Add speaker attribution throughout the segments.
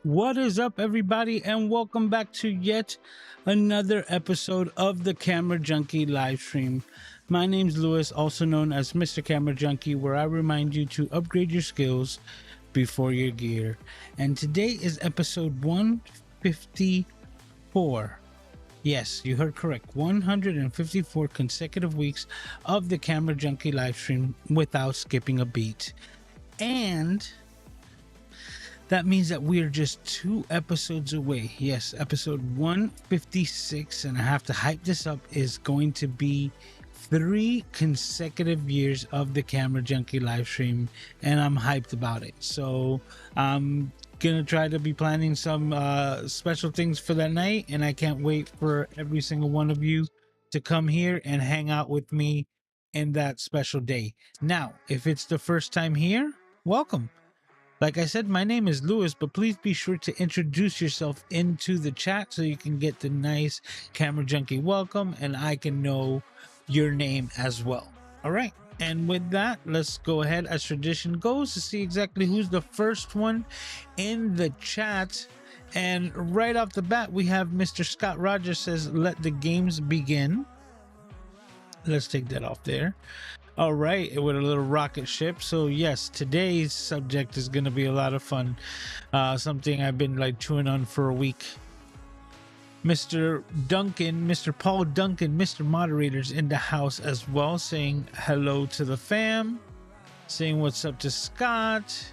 Speaker 1: What is up, everybody, and welcome back to yet another episode of the Camera Junkie live stream. My name's Lewis, also known as Mr. Camera Junkie, where I remind you to upgrade your skills before your gear. And today is episode 154. Yes, you heard correct. 154 consecutive weeks of the Camera Junkie live stream without skipping a beat. And that means that we are just 2 episodes away. Yes, episode 156, and I have to hype this up, is going to be 3 consecutive years of the Camera Junkie live stream, and I'm hyped about it. So I'm gonna try to be planning some special things for that night, and I can't wait for every single one of you to come here and hang out with me in that special day. Now, if it's the first time here, welcome. Like I said, my name is Lewis, but please be sure to introduce yourself into the chat so you can get the nice Camera Junkie welcome and I can know your name as well. All right. And with that, let's go ahead, as tradition goes, to see exactly who's the first one in the chat. And right off the bat, we have Mr. Scott Rogers says, "Let the games begin." Let's take that off there. All right, with a little rocket ship. So yes, today's subject is going to be a lot of fun. Something I've been like chewing on for a week. Mr. Duncan, Mr. Paul Duncan, Mr. Moderator's in the house as well, saying hello to the fam, saying what's up to Scott.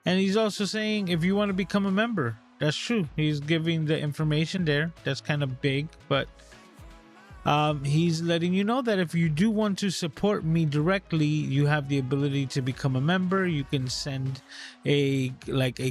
Speaker 1: And he's also saying if you want to become a member. That's true. He's giving the information there. That's kind of big, but he's letting you know that if you do want to support me directly, you have the ability to become a member. You can send a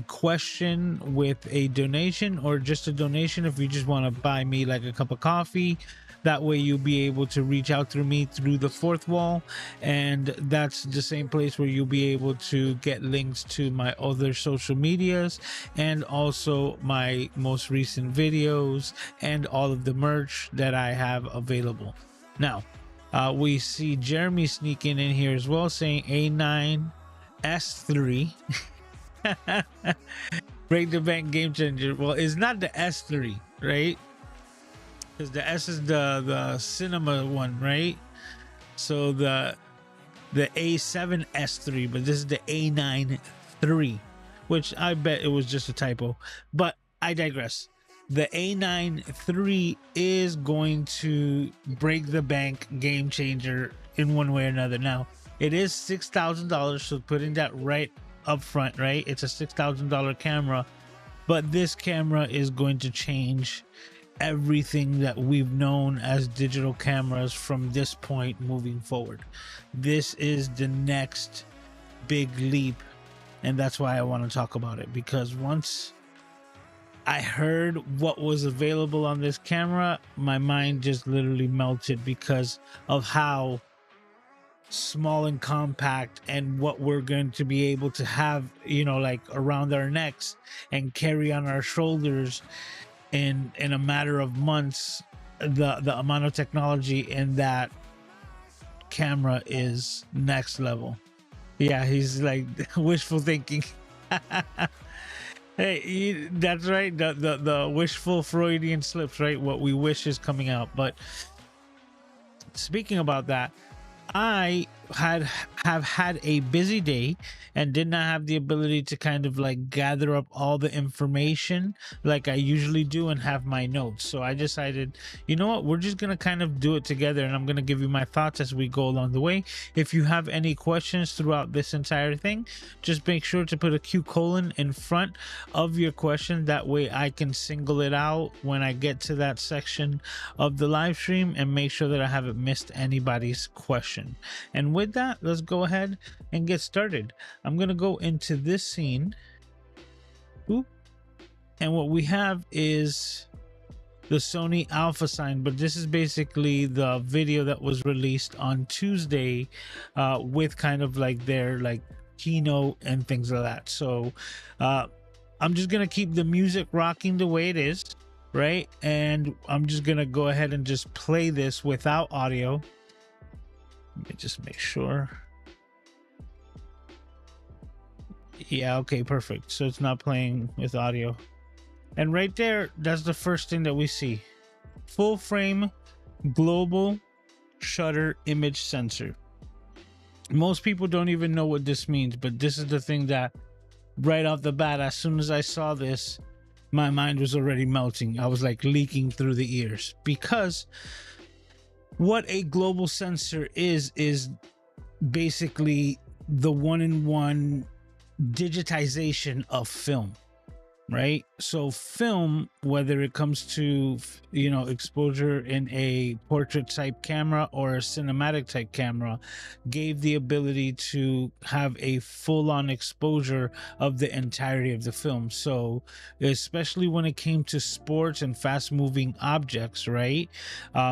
Speaker 1: question with a donation, or just a donation if you just want to buy me like a cup of coffee. That way you'll be able to reach out through me through the fourth wall, and that's the same place where you'll be able to get links to my other social medias and also my most recent videos and all of the merch that I have available. Now, we see Jeremy sneaking in here as well, saying A9 S3 break the bank game changer. Well, it's not the S3, right? Because the S is the cinema one, right? So the A7 S3, but this is the A9 III, which I bet it was just a typo. But I digress. The A9 III is going to break the bank game changer in one way or another. Now, it is $6,000, so putting that right up front, right? It's a $6,000 camera, but this camera is going to change everything that we've known as digital cameras from this point moving forward. This is the next big leap, and that's why I want to talk about it, because once I heard what was available on this camera, my mind just literally melted because of how small and compact and what we're going to be able to have, you know, like around our necks and carry on our shoulders in a matter of months. The amount of technology in that camera is next level. Yeah, he's like wishful thinking. Hey, that's right, the wishful Freudian slips, right? What we wish is coming out. But speaking about that, I have had a busy day and did not have the ability to kind of like gather up all the information like I usually do and have my notes. So I decided, you know what, we're just gonna kind of do it together, and I'm gonna give you my thoughts as we go along the way. If you have any questions throughout this entire thing, just make sure to put a Q colon in front of your question. That way I can single it out when I get to that section of the live stream and make sure that I haven't missed anybody's question. And with that, let's go ahead and get started. I'm gonna go into this scene. Oop. And what we have is the Sony alpha sign, but this is basically the video that was released on Tuesday with kind of like their like keynote and things like that. So I'm just gonna keep the music rocking the way it is, right? And I'm just gonna go ahead and just play this without audio. Let me just make sure. Yeah, okay, perfect. So it's not playing with audio. And right there, that's the first thing that we see. Full frame global shutter image sensor. Most people don't even know what this means, but this is the thing that right off the bat, as soon as I saw this, my mind was already melting. I was like leaking through the ears, because what a global sensor is basically the one-in-one digitization of film, right? So film, whether it comes to exposure in a portrait type camera or a cinematic type camera, gave the ability to have a full-on exposure of the entirety of the film. So especially when it came to sports and fast moving objects, right,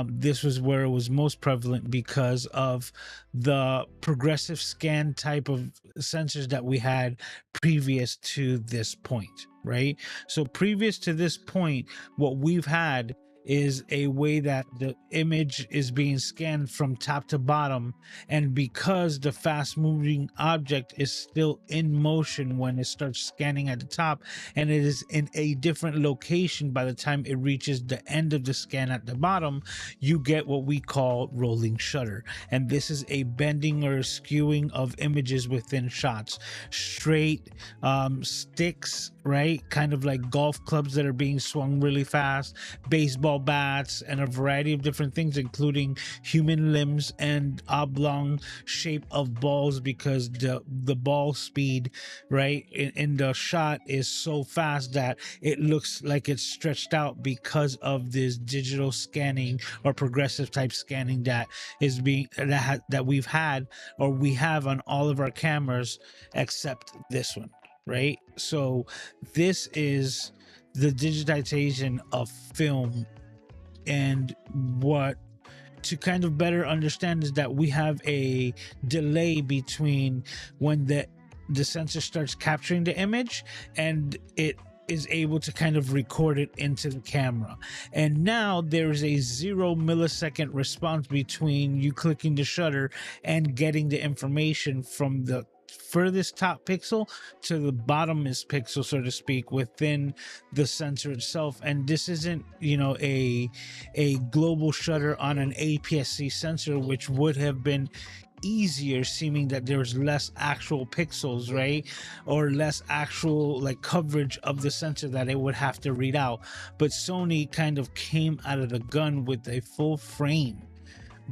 Speaker 1: this was where it was most prevalent because of the progressive scan type of sensors that we had previous to this point, right? So previous to this point, what we've had is a way that the image is being scanned from top to bottom, and because the fast moving object is still in motion when it starts scanning at the top, and it is in a different location by the time it reaches the end of the scan at the bottom, you get what we call rolling shutter. And this is a bending or skewing of images within shots. Straight sticks, right, kind of like golf clubs that are being swung really fast, baseball bats, and a variety of different things, including human limbs and oblong shape of balls, because the ball speed, right, in the shot is so fast that it looks like it's stretched out because of this digital scanning or progressive type scanning that is being that we've had, or we have on all of our cameras except this one, right? So this is the digitization of film. And what to kind of better understand is that we have a delay between when the sensor starts capturing the image and it is able to kind of record it into the camera. And now there's a 0 millisecond response between you clicking the shutter and getting the information from the furthest top pixel to the bottomest pixel, so to speak, within the sensor itself. And this isn't a global shutter on an APS-C sensor, which would have been easier, seeming that there's less actual pixels, right, or less actual like coverage of the sensor that it would have to read out. But Sony kind of came out of the gun with a full frame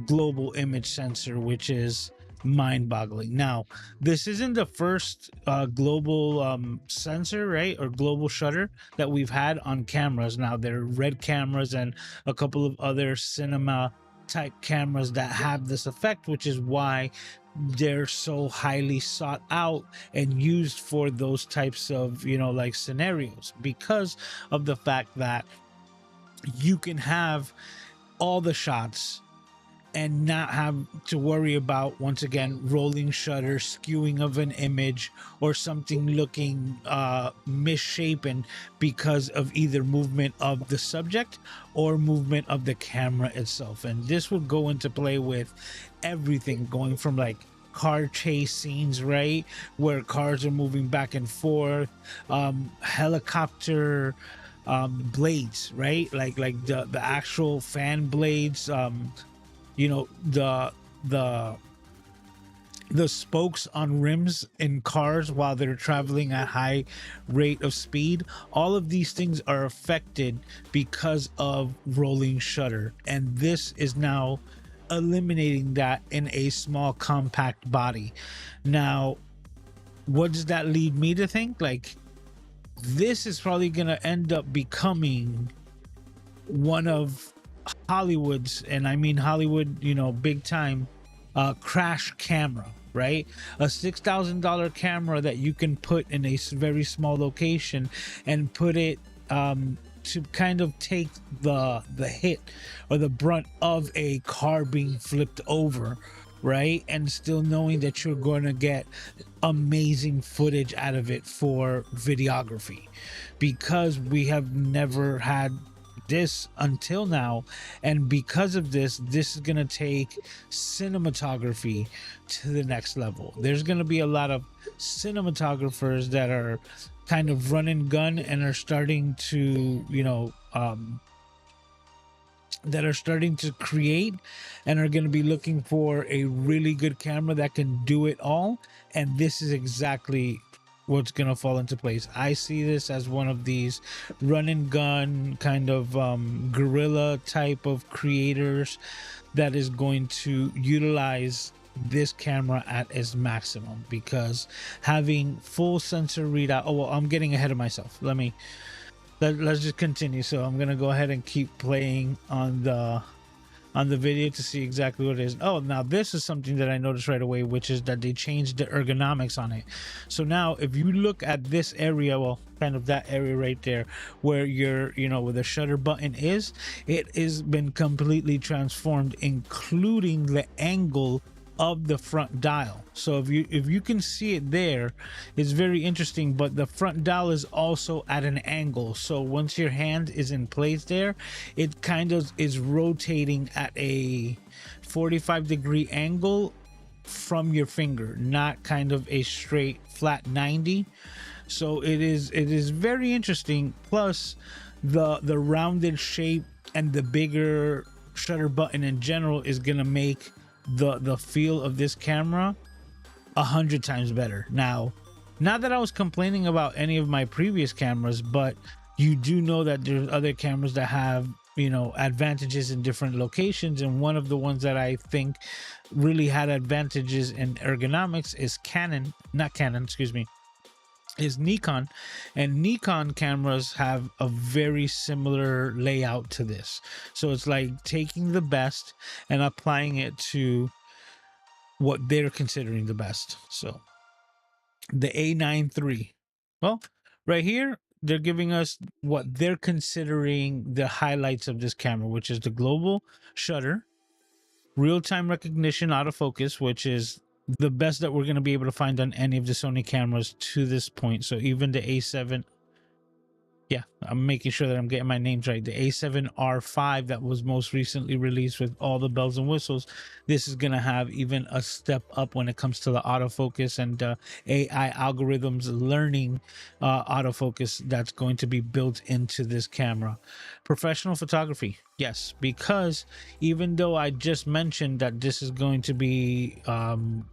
Speaker 1: global image sensor, which is mind-boggling. Now, this isn't the first global sensor, right, or global shutter that we've had on cameras. Now, there are Red cameras and a couple of other cinema type cameras that have this effect, which is why they're so highly sought out and used for those types of like scenarios, because of the fact that you can have all the shots and not have to worry about, once again, rolling shutter, skewing of an image, or something looking misshapen because of either movement of the subject or movement of the camera itself. And this will go into play with everything, going from like car chase scenes, right, where cars are moving back and forth, helicopter blades, right, like the actual fan blades, the spokes on rims in cars while they're traveling at high rate of speed. All of these things are affected because of rolling shutter, and this is now eliminating that in a small compact body. Now, what does that lead me to think? Like, this is probably gonna end up becoming one of Hollywood's, and I mean Hollywood, big time, crash camera, right? A $6,000 camera that you can put in a very small location and put it to kind of take the hit or the brunt of a car being flipped over, right? And still knowing that you're going to get amazing footage out of it for videography, because we have never had this until now, and because of this, this is going to take cinematography to the next level. There's going to be a lot of cinematographers that are kind of run and gun and are starting to, that are starting to create and are going to be looking for a really good camera that can do it all. And this is exactly what's going to fall into place. I see this as one of these run and gun kind of guerrilla type of creators that is going to utilize this camera at its maximum, because having full sensor readout. Oh, well, I'm getting ahead of myself. Let's just continue. So I'm gonna go ahead and keep playing on the video to see exactly what it is. Oh, now this is something that I noticed right away, which is that they changed the ergonomics on it. So now if you look at this area, well, kind of that area right there where where the shutter button is, it has been completely transformed, including the angle of the front dial. So if you can see it there, it's very interesting, but the front dial is also at an angle. So once your hand is in place there, it kind of is rotating at a 45-degree angle from your finger, not kind of a straight flat 90. So it is very interesting. Plus the rounded shape and the bigger shutter button in general is gonna make the feel of this camera 100 times better. Now, not that I was complaining about any of my previous cameras, but you do know that there's other cameras that have advantages in different locations, and one of the ones that I think really had advantages in ergonomics is is Nikon. And Nikon cameras have a very similar layout to this. So it's like taking the best and applying it to what they're considering the best. So the A9 III, well, right here they're giving us what they're considering the highlights of this camera, which is the global shutter, real-time recognition autofocus, which is the best that we're going to be able to find on any of the Sony cameras to this point. So even the A7, yeah, I'm making sure that I'm getting my names right. The A7R5 that was most recently released with all the bells and whistles, this is going to have even a step up when it comes to the autofocus and AI algorithms learning autofocus that's going to be built into this camera. Professional photography, yes, because even though I just mentioned that this is going to be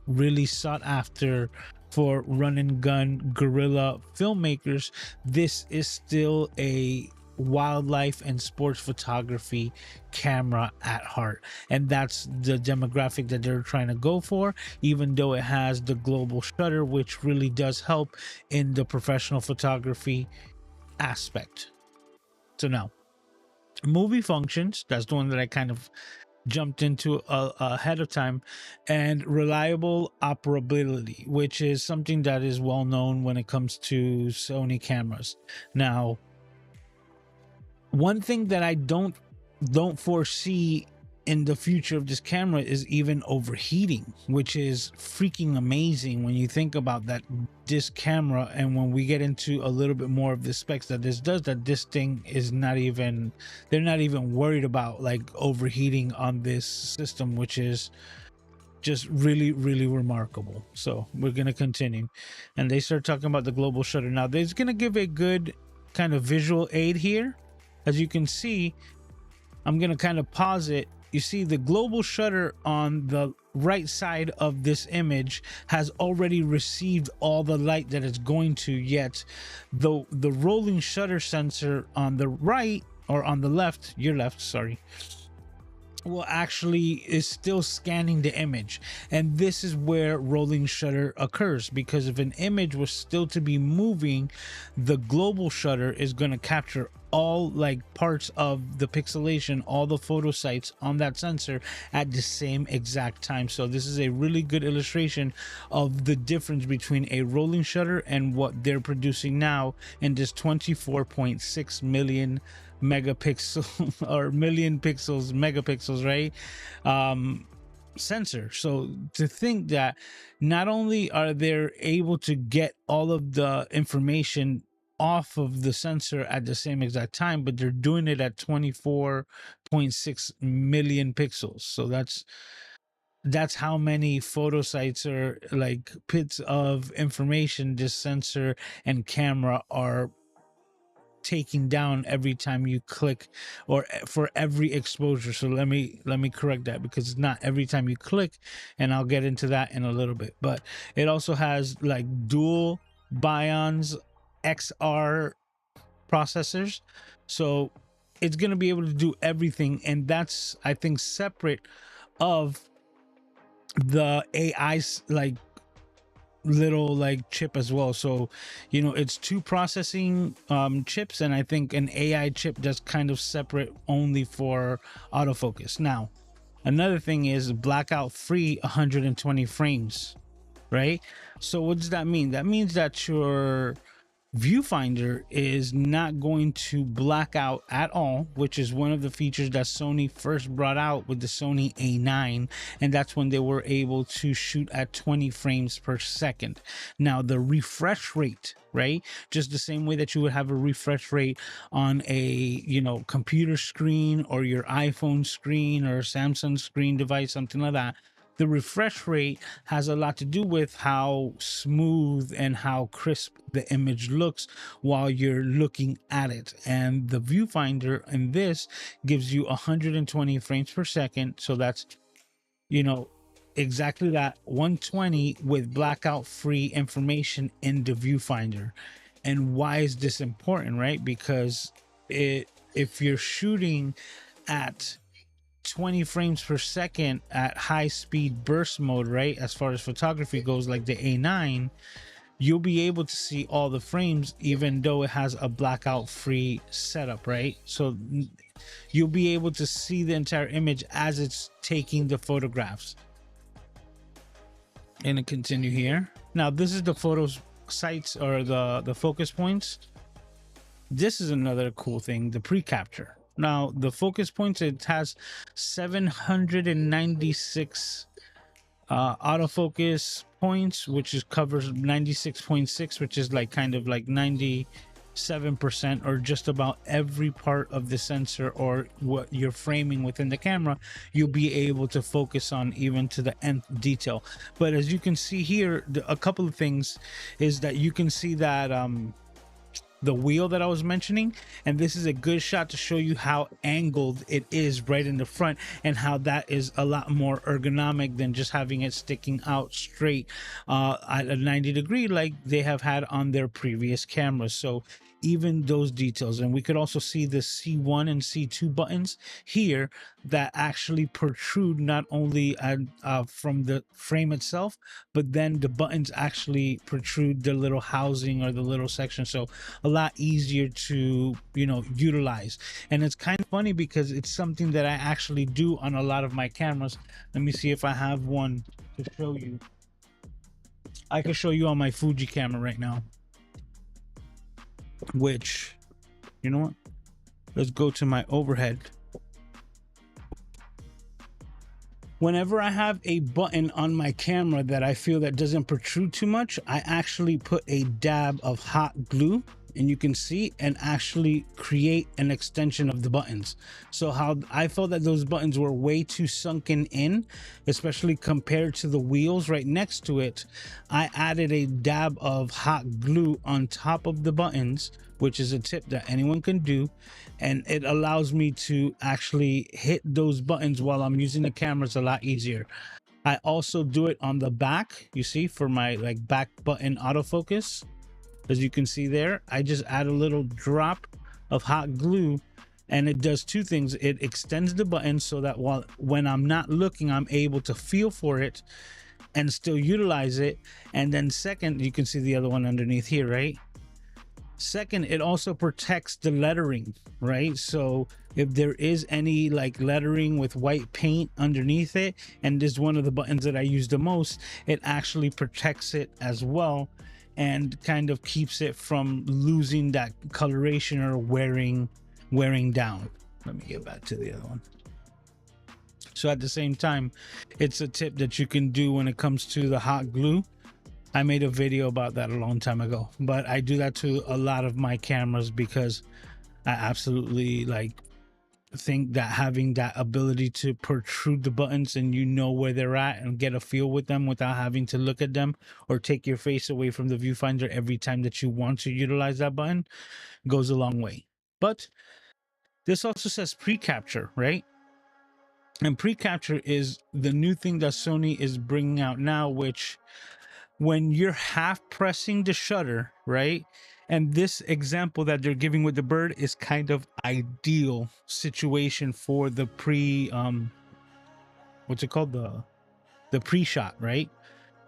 Speaker 1: really sought after for run and gun guerrilla filmmakers, this is still a wildlife and sports photography camera at heart, and that's the demographic that they're trying to go for, even though it has the global shutter, which really does help in the professional photography aspect. So now, movie functions, that's the one that I kind of jumped into ahead of time, and reliable operability, which is something that is well known when it comes to Sony cameras. Now, one thing that I don't foresee in the future of this camera is even overheating, which is freaking amazing when you think about that. This camera, and when we get into a little bit more of the specs that this does, that this thing is not even, they're not even worried about like overheating on this system, which is just really, really remarkable. So we're going to continue, and they start talking about the global shutter. Now they're going to give a good kind of visual aid here. As you can see, I'm going to kind of pause it. You see the global shutter on the right side of this image has already received all the light that it's going to, yet the rolling shutter sensor on the right, or on the left, your left, sorry, will actually is still scanning the image. And this is where rolling shutter occurs, because if an image was still to be moving, the global shutter is going to capture all like parts of the pixelation, all the photo sites on that sensor at the same exact time. So this is a really good illustration of the difference between a rolling shutter and what they're producing now in this 24.6 million megapixel or million pixels, megapixels, right? Sensor. So to think that not only are they able to get all of the information off of the sensor at the same exact time, but they're doing it at 24.6 million pixels. So that's how many photo sites are like bits of information this sensor and camera are taking down every time you click, or for every exposure. So let me correct that, because it's not every time you click, and I'll get into that in a little bit. But it also has like dual Bions XR processors, so it's going to be able to do everything, and that's, I think, separate of the AI like little like chip as well. So it's two processing chips, and I think an AI chip that's kind of separate only for autofocus. Now another thing is blackout free 120 frames, right? So what does that mean? That means that your viewfinder is not going to black out at all, which is one of the features that Sony first brought out with the Sony A9, and that's when they were able to shoot at 20 frames per second. Now the refresh rate, right, just the same way that you would have a refresh rate on a computer screen or your iPhone screen or Samsung screen device, something like that, the refresh rate has a lot to do with how smooth and how crisp the image looks while you're looking at it. And the viewfinder in this gives you 120 frames per second. So that's, exactly that, 120 with blackout free information in the viewfinder. And why is this important, right? Because if you're shooting at 20 frames per second at high speed burst mode, right, as far as photography goes, like the A9, you'll be able to see all the frames even though it has a blackout free setup, right? So you'll be able to see the entire image as it's taking the photographs. And to continue here, now this is the photos sites, or the focus points. This is another cool thing, the pre-capture. Now the focus points, it has 796 autofocus points, which covers 96.6, which is like kind of like 97%, or just about every part of the sensor or what you're framing within the camera, you'll be able to focus on even to the nth detail. But as you can see here, a couple of things is that you can see that the wheel that I was mentioning, and this is a good shot to show you how angled it is right in the front, and how that is a lot more ergonomic than just having it sticking out straight at a 90 degree like they have had on their previous cameras. So even those details, and we could also see the C1 and C2 buttons here that actually protrude not only from the frame itself, but then the buttons actually protrude the little housing or the little section. So a lot easier to utilize. And it's kind of funny because it's something that I actually do on a lot of my cameras. Let me see if I have one to show you. I can show you on my Fuji camera right now, which, you know what, let's go to my overhead. Whenever I have a button on my camera that I feel that doesn't protrude too much, I actually put a dab of hot glue, and you can see, and actually create an extension of the buttons. So how I felt that those buttons were way too sunken in, especially compared to the wheels right next to it, I added a dab of hot glue on top of the buttons, which is a tip that anyone can do, and it allows me to actually hit those buttons while I'm using the cameras a lot easier. I also do it on the back, you see, for my like back button autofocus. As you can see there, I just add a little drop of hot glue, and it does two things. It extends the button so that when I'm not looking, I'm able to feel for it and still utilize it. And then second, you can see the other one underneath here, right? Second, it also protects the lettering, right? So if there is any like lettering with white paint underneath it, and this is one of the buttons that I use the most, it actually protects it as well, and kind of keeps it from losing that coloration or wearing down. Let me get back to the other one. So at the same time, it's a tip that you can do when it comes to the hot glue. I made a video about that a long time ago, but I do that to a lot of my cameras because I absolutely like think that having that ability to protrude the buttons and you know where they're at and get a feel with them without having to look at them or take your face away from the viewfinder every time that you want to utilize that button goes a long way. But this also says pre-capture, right? And pre-capture is the new thing that Sony is bringing out now, which when you're half pressing the shutter, right? And this example that they're giving with the bird is kind of ideal situation for the what's it called, the pre-shot, right?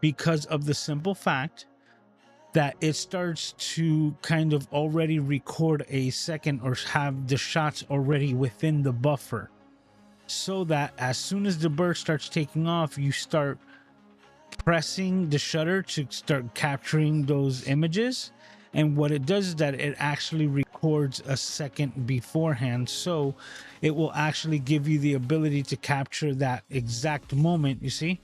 Speaker 1: Because of the simple fact that it starts to kind of already record a second or have the shots already within the buffer, so that as soon as the bird starts taking off, you start pressing the shutter to start capturing those images. And what it does is that it actually records a second beforehand, so it will actually give you the ability to capture that exact moment, you see.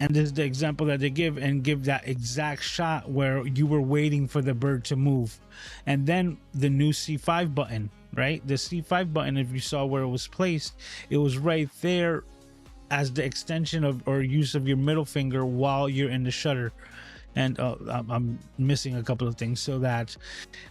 Speaker 1: And this is the example that they give, and give that exact shot where you were waiting for the bird to move. And then the new C5 button, right? The C5 button, if you saw where it was placed, it was right there as the extension of or use of your middle finger while you're in the shutter. And I'm missing a couple of things. So that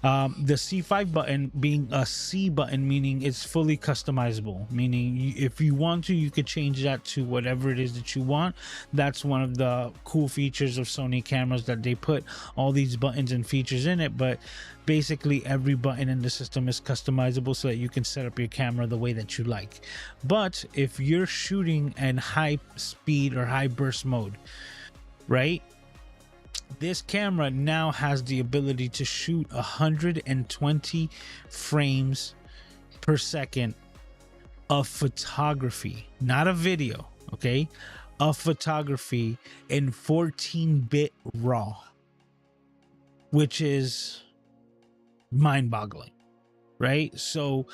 Speaker 1: the C5 button being a C button, meaning it's fully customizable, meaning if you want to, you could change that to whatever it is that you want. That's one of the cool features of Sony cameras, that they put all these buttons and features in it. But basically every button in the system is customizable so that you can set up your camera the way that you like. But if you're shooting in high speed or high burst mode, right, this camera now has the ability to shoot 120 frames per second of photography, not a video, okay? Of photography in 14-bit RAW, which is mind-boggling, right? So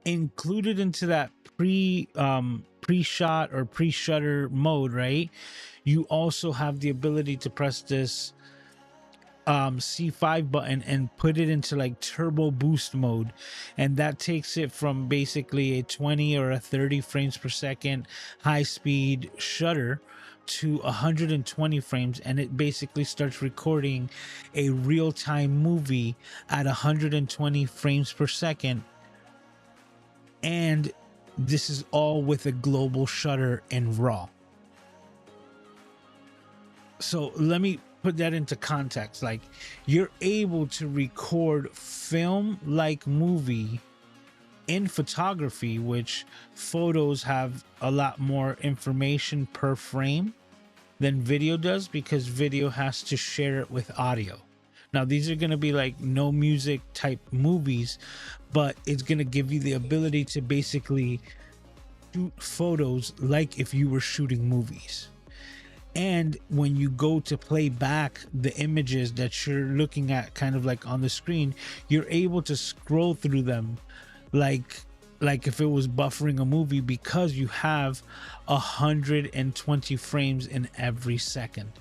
Speaker 1: included into that pre-shot or pre-shutter mode, right, you also have the ability to press this C5 button and put it into like turbo boost mode, and that takes it from basically a 20 or a 30 frames per second high speed shutter to 120 frames, and it basically starts recording a real-time movie at 120 frames per second. And this is all with a global shutter in RAW. So let me put that into context. Like, you're able to record film like movie in photography, which photos have a lot more information per frame than video does, because video has to share it with audio. Now these are going to be like no music type movies, but it's going to give you the ability to basically shoot photos like if you were shooting movies. And when you go to play back the images that you're looking at kind of like on the screen, you're able to scroll through them like if it was buffering a movie, because you have 120 frames in every second.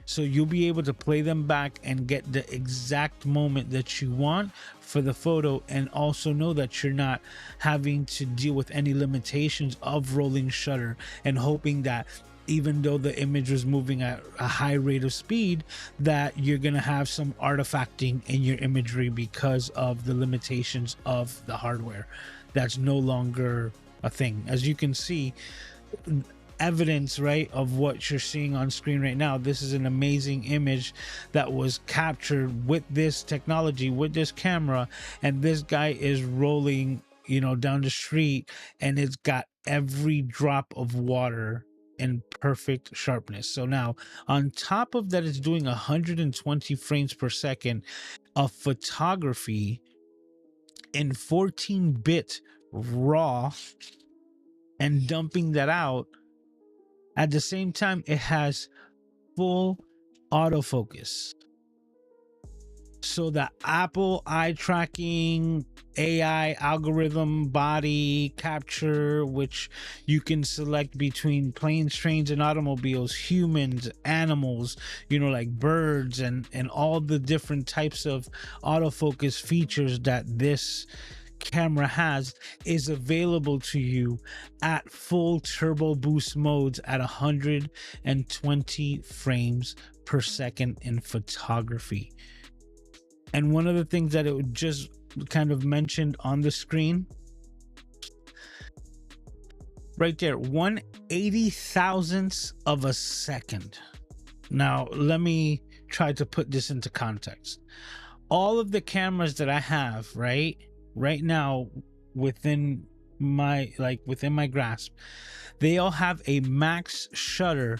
Speaker 1: So you'll be able to play them back and get the exact moment that you want for the photo, and also know that you're not having to deal with any limitations of rolling shutter and hoping that even though the image was moving at a high rate of speed, that you're going to have some artifacting in your imagery because of the limitations of the hardware. That's no longer a thing. As you can see, evidence, right, of what you're seeing on screen right now. This is an amazing image that was captured with this technology, with this camera, and this guy is rolling, you know, down the street, and it's got every drop of water in perfect sharpness. So now on top of that, it's doing 120 frames per second of photography in 14-bit RAW and dumping that out. At the same time, it has full autofocus. So the Apple eye tracking AI algorithm body capture, which you can select between planes, trains, and automobiles, humans, animals, like birds, and all the different types of autofocus features that this camera has, is available to you at full turbo boost modes at 120 frames per second in photography. And one of the things that it just kind of mentioned on the screen right there, 1/80,000th of a second. Now, let me try to put this into context. All of the cameras that I have right now within my grasp, they all have a max shutter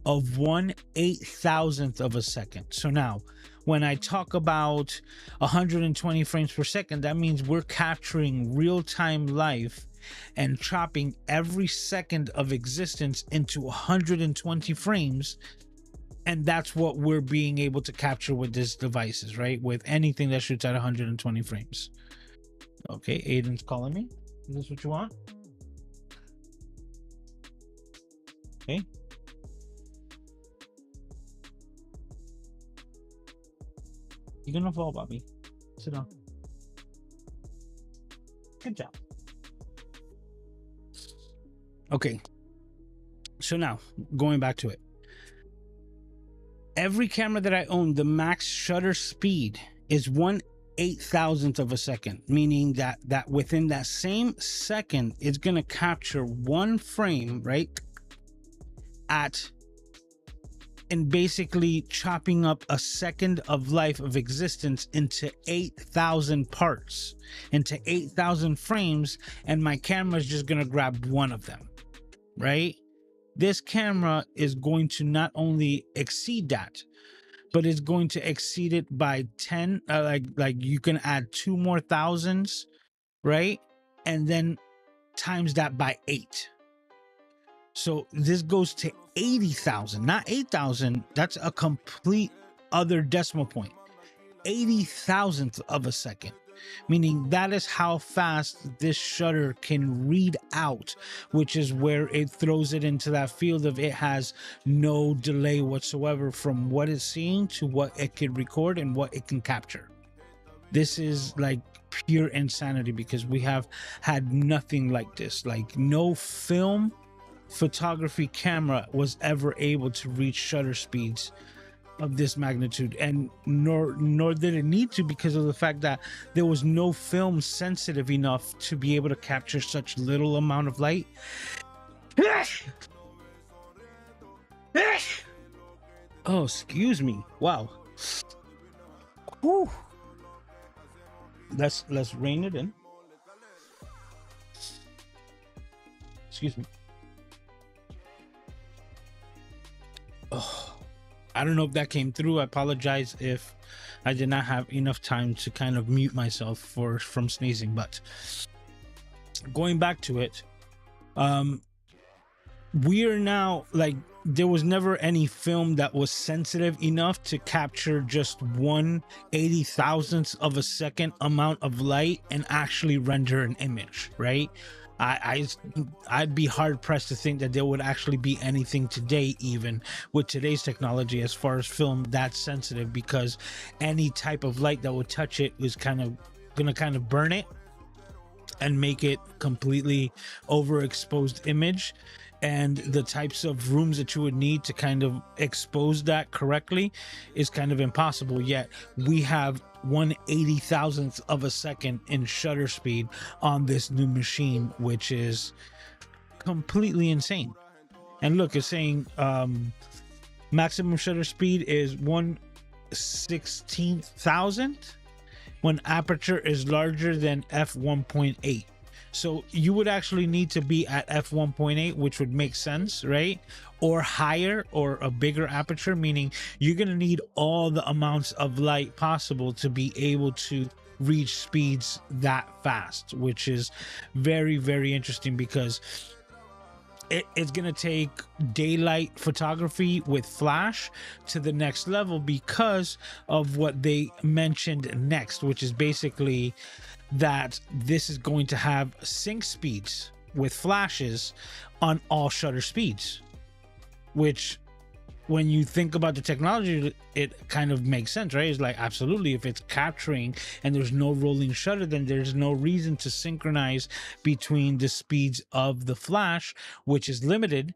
Speaker 1: of 1/8000th of a second. So now, when I talk about 120 frames per second, that means we're capturing real-time life and chopping every second of existence into 120 frames. And that's what we're being able to capture with these devices, right? With anything that shoots at 120 frames. Okay, Aiden's calling me. Is this what you want? Okay. You're gonna fall, Bobby. Sit down. Good job. Okay. So now, going back to it. Every camera that I own, the max shutter speed is 1/8000th of a second, meaning that within that same second, it's gonna capture one frame, right? And basically chopping up a second of life of existence into 8,000 parts, into 8,000 frames, and my camera is just gonna grab one of them, right? This camera is going to not only exceed that, but it's going to exceed it by 10. Like you can add two more thousands, right? And then times that by 8. So this goes to 80,000, not 8,000. That's a complete other decimal point. 80,000th of a second, meaning that is how fast this shutter can read out, which is where it throws it into that field of it has no delay whatsoever from what it's seeing to what it can record and what it can capture. This is like pure insanity because we have had nothing like this. Like no film photography camera was ever able to reach shutter speeds of this magnitude, and nor did it need to, because of the fact that there was no film sensitive enough to be able to capture such little amount of light. Oh, excuse me. Wow. Whew. Let's rein it in. Excuse me. Oh, I don't know if that came through. I apologize if I did not have enough time to kind of mute myself from sneezing. But going back to it, we are now like, there was never any film that was sensitive enough to capture just 1/80,000th of a second amount of light and actually render an image, right? I'd be hard pressed to think that there would actually be anything today, even with today's technology, as far as film that's sensitive, because any type of light that would touch it is gonna burn it and make it completely overexposed image. And the types of rooms that you would need to kind of expose that correctly is kind of impossible. Yet we have 1/80,000th of a second in shutter speed on this new machine, which is completely insane. And look, it's saying maximum shutter speed is 1/16,000 when aperture is larger than f1.8. So you would actually need to be at f1.8, which would make sense, right? Or higher, or a bigger aperture, meaning you're going to need all the amounts of light possible to be able to reach speeds that fast, which is very, very interesting, because it's going to take daylight photography with flash to the next level because of what they mentioned next, which is basically that this is going to have sync speeds with flashes on all shutter speeds, which when you think about the technology, it kind of makes sense, right? It's like, absolutely, if it's capturing and there's no rolling shutter, then there's no reason to synchronize between the speeds of the flash, which is limited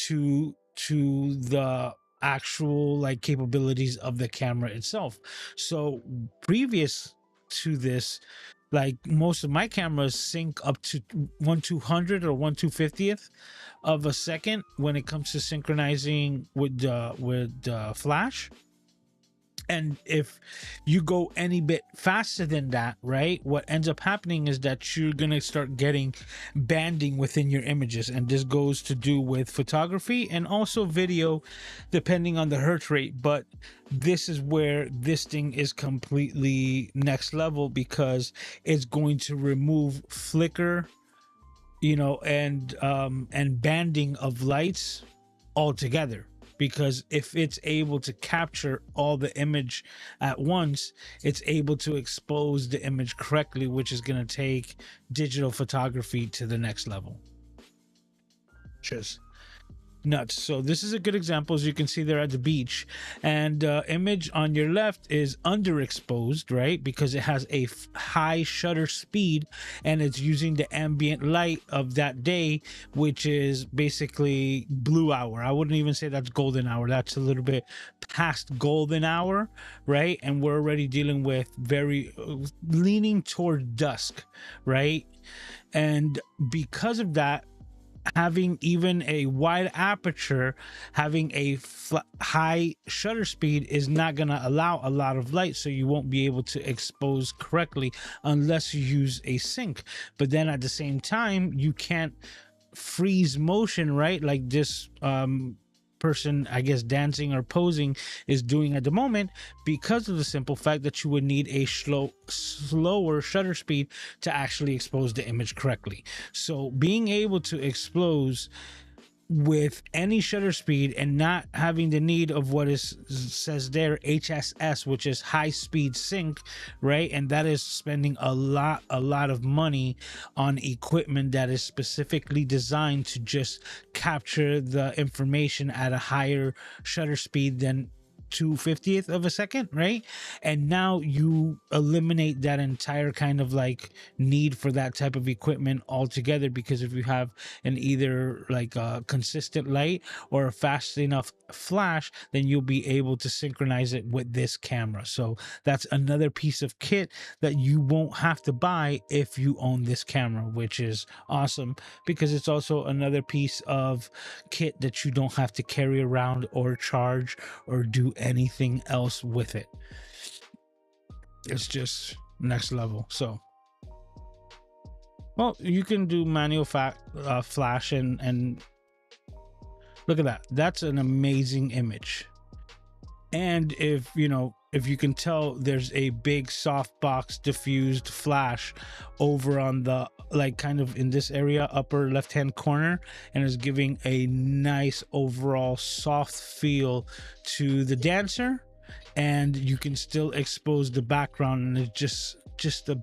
Speaker 1: to the actual like capabilities of the camera itself. So previous to this, like most of my cameras sync up to 1/200 or 1/250th of a second when it comes to synchronizing with flash. And if you go any bit faster than that, right, what ends up happening is that you're gonna start getting banding within your images, and this goes to do with photography and also video depending on the hertz rate. But this is where this thing is completely next level, because it's going to remove flicker, you know, and banding of lights altogether. Because if it's able to capture all the image at once, it's able to expose the image correctly, which is going to take digital photography to the next level. Just nuts. So this is a good example. As you can see, they're at the beach, and image on your left is underexposed, right, because it has a high shutter speed and it's using the ambient light of that day, which is basically blue hour. I wouldn't even say that's golden hour. That's a little bit past golden hour, right? And we're already dealing with very leaning toward dusk, right? And because of that, having even a wide aperture, having a high shutter speed is not going to allow a lot of light, so you won't be able to expose correctly unless you use a sync. But then at the same time, you can't freeze motion, right, like this person, I guess, dancing or posing is doing at the moment, because of the simple fact that you would need a slower shutter speed to actually expose the image correctly. So being able to expose with any shutter speed and not having the need of what is says there HSS, which is high speed sync, right? And that is spending a lot of money on equipment that is specifically designed to just capture the information at a higher shutter speed than 2/50th of a second, right? And now you eliminate that entire kind of like need for that type of equipment altogether, because if you have an either like a consistent light or a fast enough flash, then you'll be able to synchronize it with this camera. So that's another piece of kit that you won't have to buy if you own this camera, which is awesome, because it's also another piece of kit that you don't have to carry around or charge or do anything else with it. It's just next level. So, well, you can do manual flash and look at that. That's an amazing image. And if you can tell, there's a big softbox diffused flash over on the, like, kind of in this area, upper left hand corner, and is giving a nice overall soft feel to the dancer. And you can still expose the background, and it's just a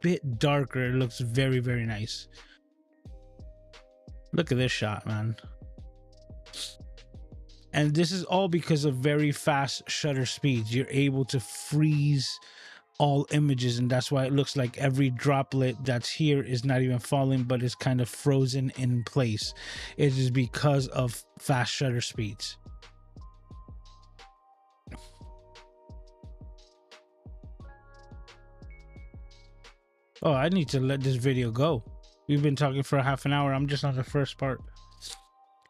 Speaker 1: bit darker. It looks very, very nice. Look at this shot, man. And this is all because of very fast shutter speeds. You're able to freeze all images, and that's why it looks like every droplet that's here is not even falling, but it's kind of frozen in place. It is because of fast shutter speeds. Oh, I need to let this video go. We've been talking for a half an hour. I'm just on the first part.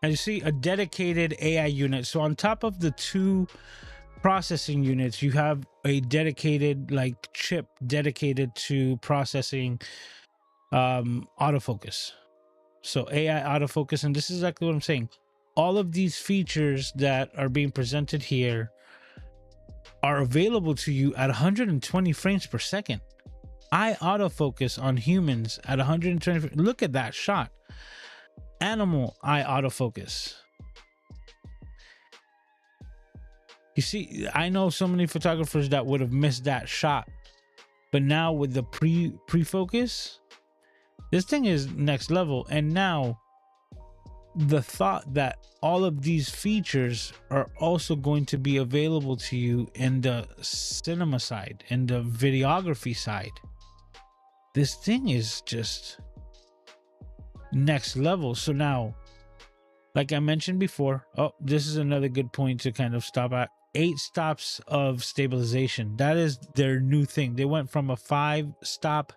Speaker 1: And you see a dedicated AI unit. So on top of the two processing units, you have a dedicated like chip dedicated to processing autofocus. So AI autofocus. And this is exactly what I'm saying. All of these features that are being presented here are available to you at 120 frames per second. I autofocus on humans at 120. Look at that shot. Animal eye autofocus. You see, I know so many photographers that would have missed that shot, but now with the pre-focus, this thing is next level. And now the thought that all of these features are also going to be available to you in the cinema side and the videography side, this thing is just next level. So now, like I mentioned before, oh, this is another good point to kind of stop at. 8 stops of stabilization. That is their new thing. They went from a 5-stop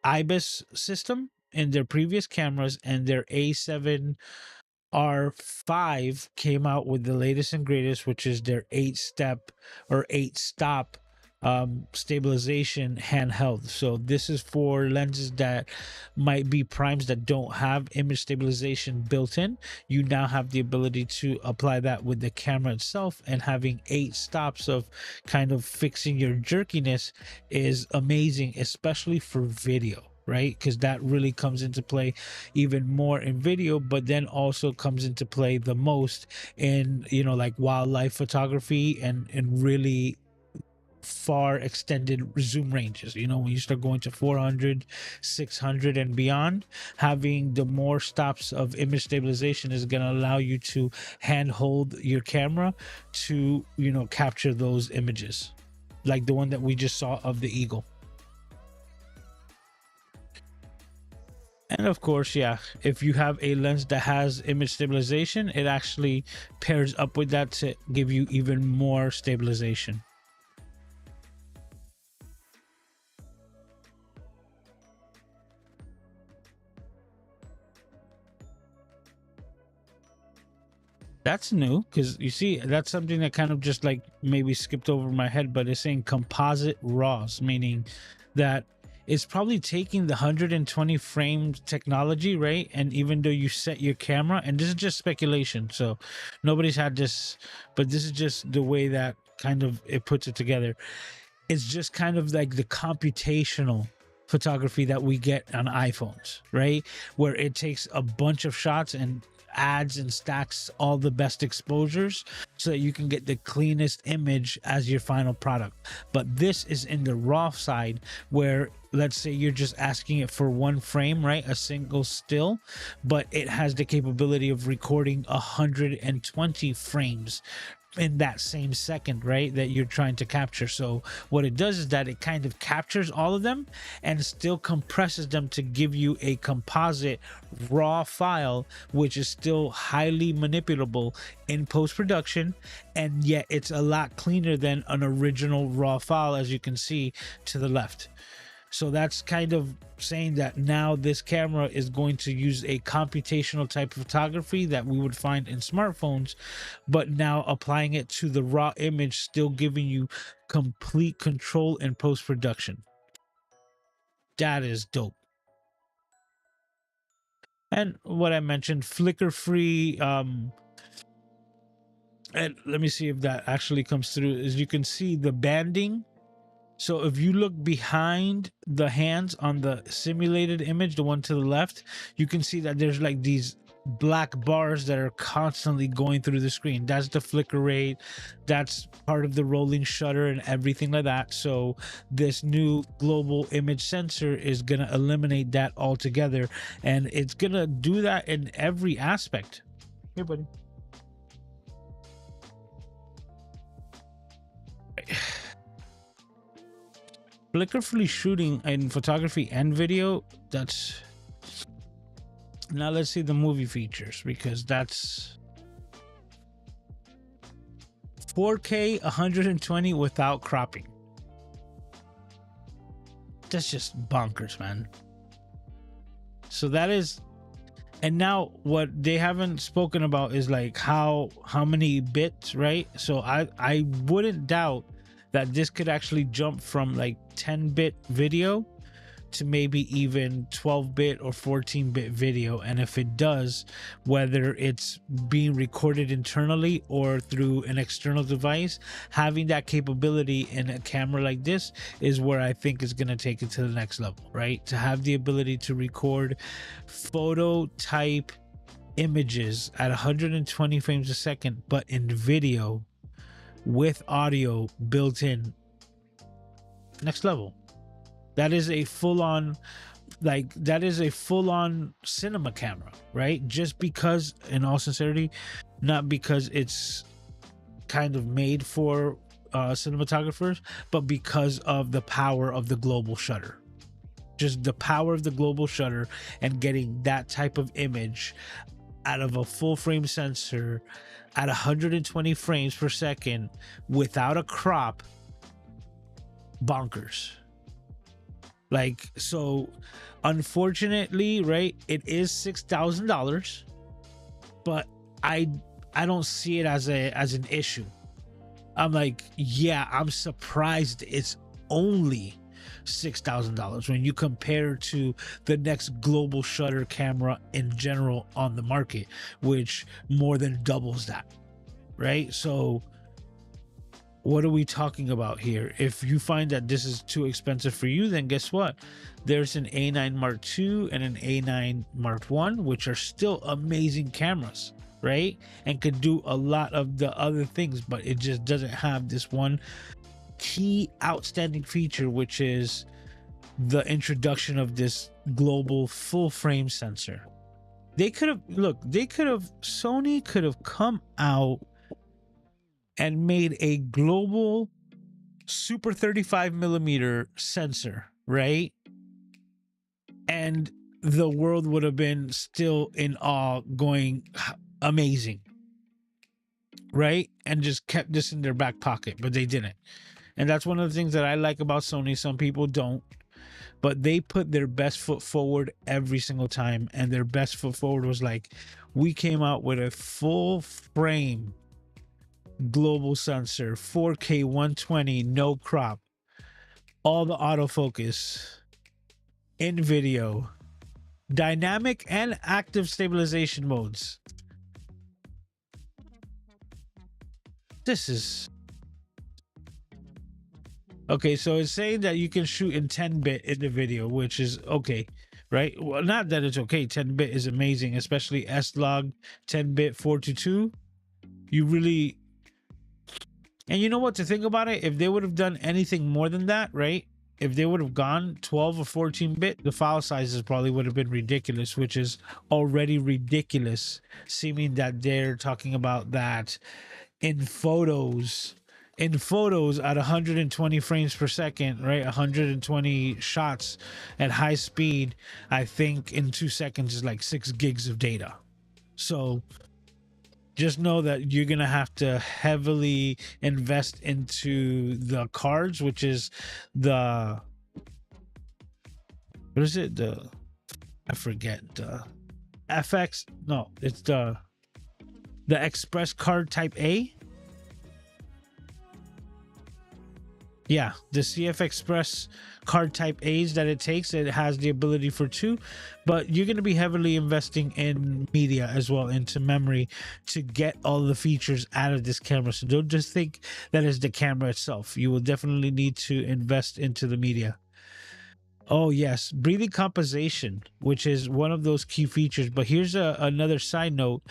Speaker 1: IBIS system in their previous cameras, and their A7R5 came out with the latest and greatest, which is their 8-step or 8-stop stabilization handheld. So this is for lenses that might be primes that don't have image stabilization built in. You now have the ability to apply that with the camera itself, and having 8 stops of kind of fixing your jerkiness is amazing, especially for video, right? Because that really comes into play even more in video, but then also comes into play the most in, you know, like wildlife photography and really far extended zoom ranges. You know, when you start going to 400, 600 and beyond, having the more stops of image stabilization is going to allow you to handhold your camera to, you know, capture those images, like the one that we just saw of the eagle. And of course, yeah, if you have a lens that has image stabilization, it actually pairs up with that to give you even more stabilization. That's new, because you see, that's something that kind of just like maybe skipped over my head, but it's saying composite RAWs, meaning that it's probably taking the 120 frame technology, right? And even though you set your camera, and this is just speculation, so nobody's had this, but this is just the way that kind of it puts it together. It's just kind of like the computational photography that we get on iPhones, right? Where it takes a bunch of shots and adds and stacks all the best exposures so that you can get the cleanest image as your final product. But this is in the raw side, where let's say you're just asking it for one frame, right? A single still, but it has the capability of recording 120 frames in that same second, right, that you're trying to capture. So what it does is that it kind of captures all of them and still compresses them to give you a composite raw file, which is still highly manipulable in post-production, and yet it's a lot cleaner than an original raw file, as you can see to the left. So that's kind of saying that now this camera is going to use a computational type of photography that we would find in smartphones, but now applying it to the raw image, still giving you complete control in post-production. That is dope. And what I mentioned, flicker free, and let me see if that actually comes through, is you can see the banding. So if you look behind the hands on the simulated image, the one to the left, you can see that there's like these black bars that are constantly going through the screen. That's the flicker rate. That's part of the rolling shutter and everything like that. So this new global image sensor is going to eliminate that altogether. And it's going to do that in every aspect. Here, buddy. Flicker-free shooting in photography and video, that's... Now let's see the movie features, because that's 4K 120 without cropping. That's just bonkers, man. So that is... And now what they haven't spoken about is like how many bits, right? So I wouldn't doubt that this could actually jump from like 10-bit video to maybe even 12-bit or 14-bit video. And if it does, whether it's being recorded internally or through an external device, having that capability in a camera like this is where I think is going to take it to the next level, right? To have the ability to record photo type images at 120 frames a second, but in video with audio built in. Next level. That is a full-on cinema camera, right? Just because, in all sincerity, not because it's kind of made for cinematographers, but because of the power of the global shutter. Just the power of the global shutter and getting that type of image out of a full frame sensor at 120 frames per second without a crop. Bonkers. Like, so unfortunately, right, it is $6,000, but I don't see it as an issue. I'm like, yeah, I'm surprised it's only $6,000 when you compare to the next global shutter camera in general on the market, which more than doubles that, right? So what are we talking about here? If you find that this is too expensive for you, then guess what? There's an A9 Mark II and an A9 Mark I, which are still amazing cameras, right? And could do a lot of the other things, but it just doesn't have this one key outstanding feature, which is the introduction of this global full frame sensor. Sony could have come out and made a global super 35mm sensor, right? And the world would have been still in awe, going amazing, right? And just kept this in their back pocket, but they didn't. And that's one of the things that I like about Sony. Some people don't, but they put their best foot forward every single time. And their best foot forward was like, we came out with a full frame global sensor, 4K 120, no crop, all the autofocus in video, dynamic and active stabilization modes. This is okay. So it's saying that you can shoot in 10-bit in the video, which is okay, right? Well, not that it's okay. 10-bit is amazing, especially S-Log 10-bit 422. You really. And you know what, to think about it, if they would have done anything more than that, right? If they would have gone 12 or 14-bit, the file sizes probably would have been ridiculous, which is already ridiculous, seeming that they're talking about that in photos at 120 frames per second, right? 120 shots at high speed. I think in 2 seconds is like 6 gigs of data. So just know that you're going to have to heavily invest into the cards, which is the, what is it? I forget, the FX. No, it's the Express card type A. Yeah, the CF Express card type A's that it takes. It has the ability for 2, but you're going to be heavily investing in media as well, into memory, to get all the features out of this camera. So don't just think that is the camera itself. You will definitely need to invest into the media. Oh yes, breathing compensation, which is one of those key features. But here's another side note.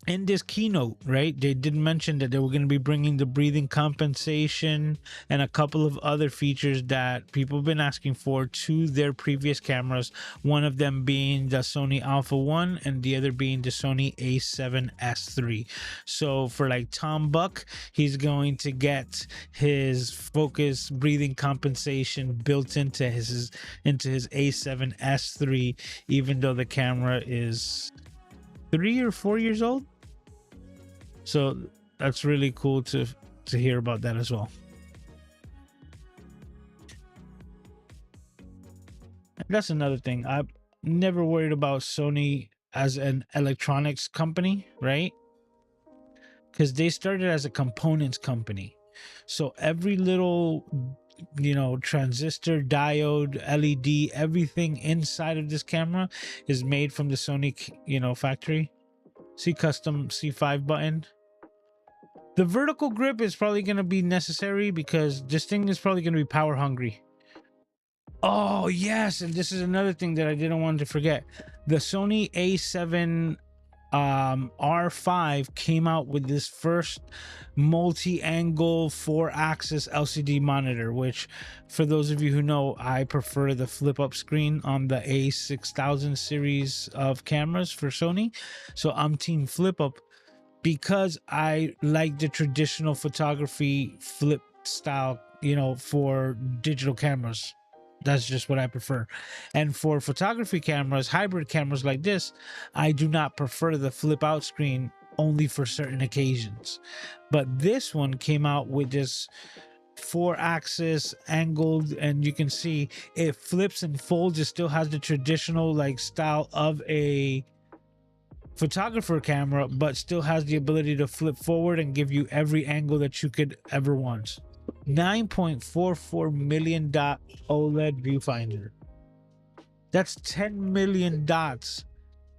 Speaker 1: In this keynote, right, they did mention that they were going to be bringing the breathing compensation and a couple of other features that people have been asking for to their previous cameras. One of them being the Sony Alpha 1 and the other being the Sony A7S III. So for like Tom Buck, he's going to get his focus breathing compensation built into his A7S III, even though the camera is 3 or 4 years old. So that's really cool to hear about that as well. And that's another thing. I've never worried about Sony as an electronics company, right? Because they started as a components company. So every little transistor, diode, LED, everything inside of this camera is made from the Sony, factory. See custom C5 button. The vertical grip is probably going to be necessary because this thing is probably going to be power hungry. Oh, yes. And this is another thing that I didn't want to forget. The Sony A7 R5 came out with this first multi-angle 4-axis LCD monitor, which for those of you who know, I prefer the flip-up screen on the A6000 series of cameras for Sony. So I'm team flip-up because I like the traditional photography flip style, for digital cameras. That's just what I prefer. And for photography cameras, hybrid cameras like this, I do not prefer the flip out screen, only for certain occasions. But this one came out with this 4-axis angled, and you can see it flips and folds. It still has the traditional style of a photographer camera, but still has the ability to flip forward and give you every angle that you could ever want. 9.44 million dot OLED viewfinder. That's 10 million dots.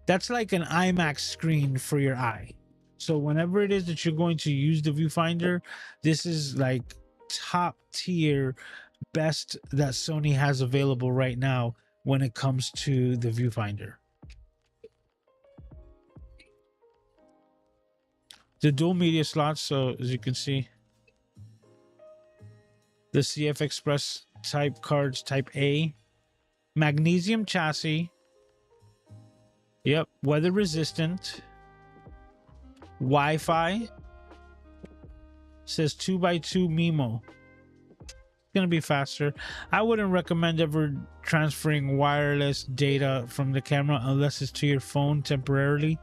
Speaker 1: That's like an IMAX screen for your eye. So whenever it is that you're going to use the viewfinder, this is like top tier, best that Sony has available right now when it comes to the viewfinder. The dual media slots, so as you can see, the CF Express type cards, type A, magnesium chassis, yep, weather resistant, Wi-Fi, says 2x2 MIMO. Gonna be faster. I wouldn't recommend ever transferring wireless data from the camera unless it's to your phone temporarily,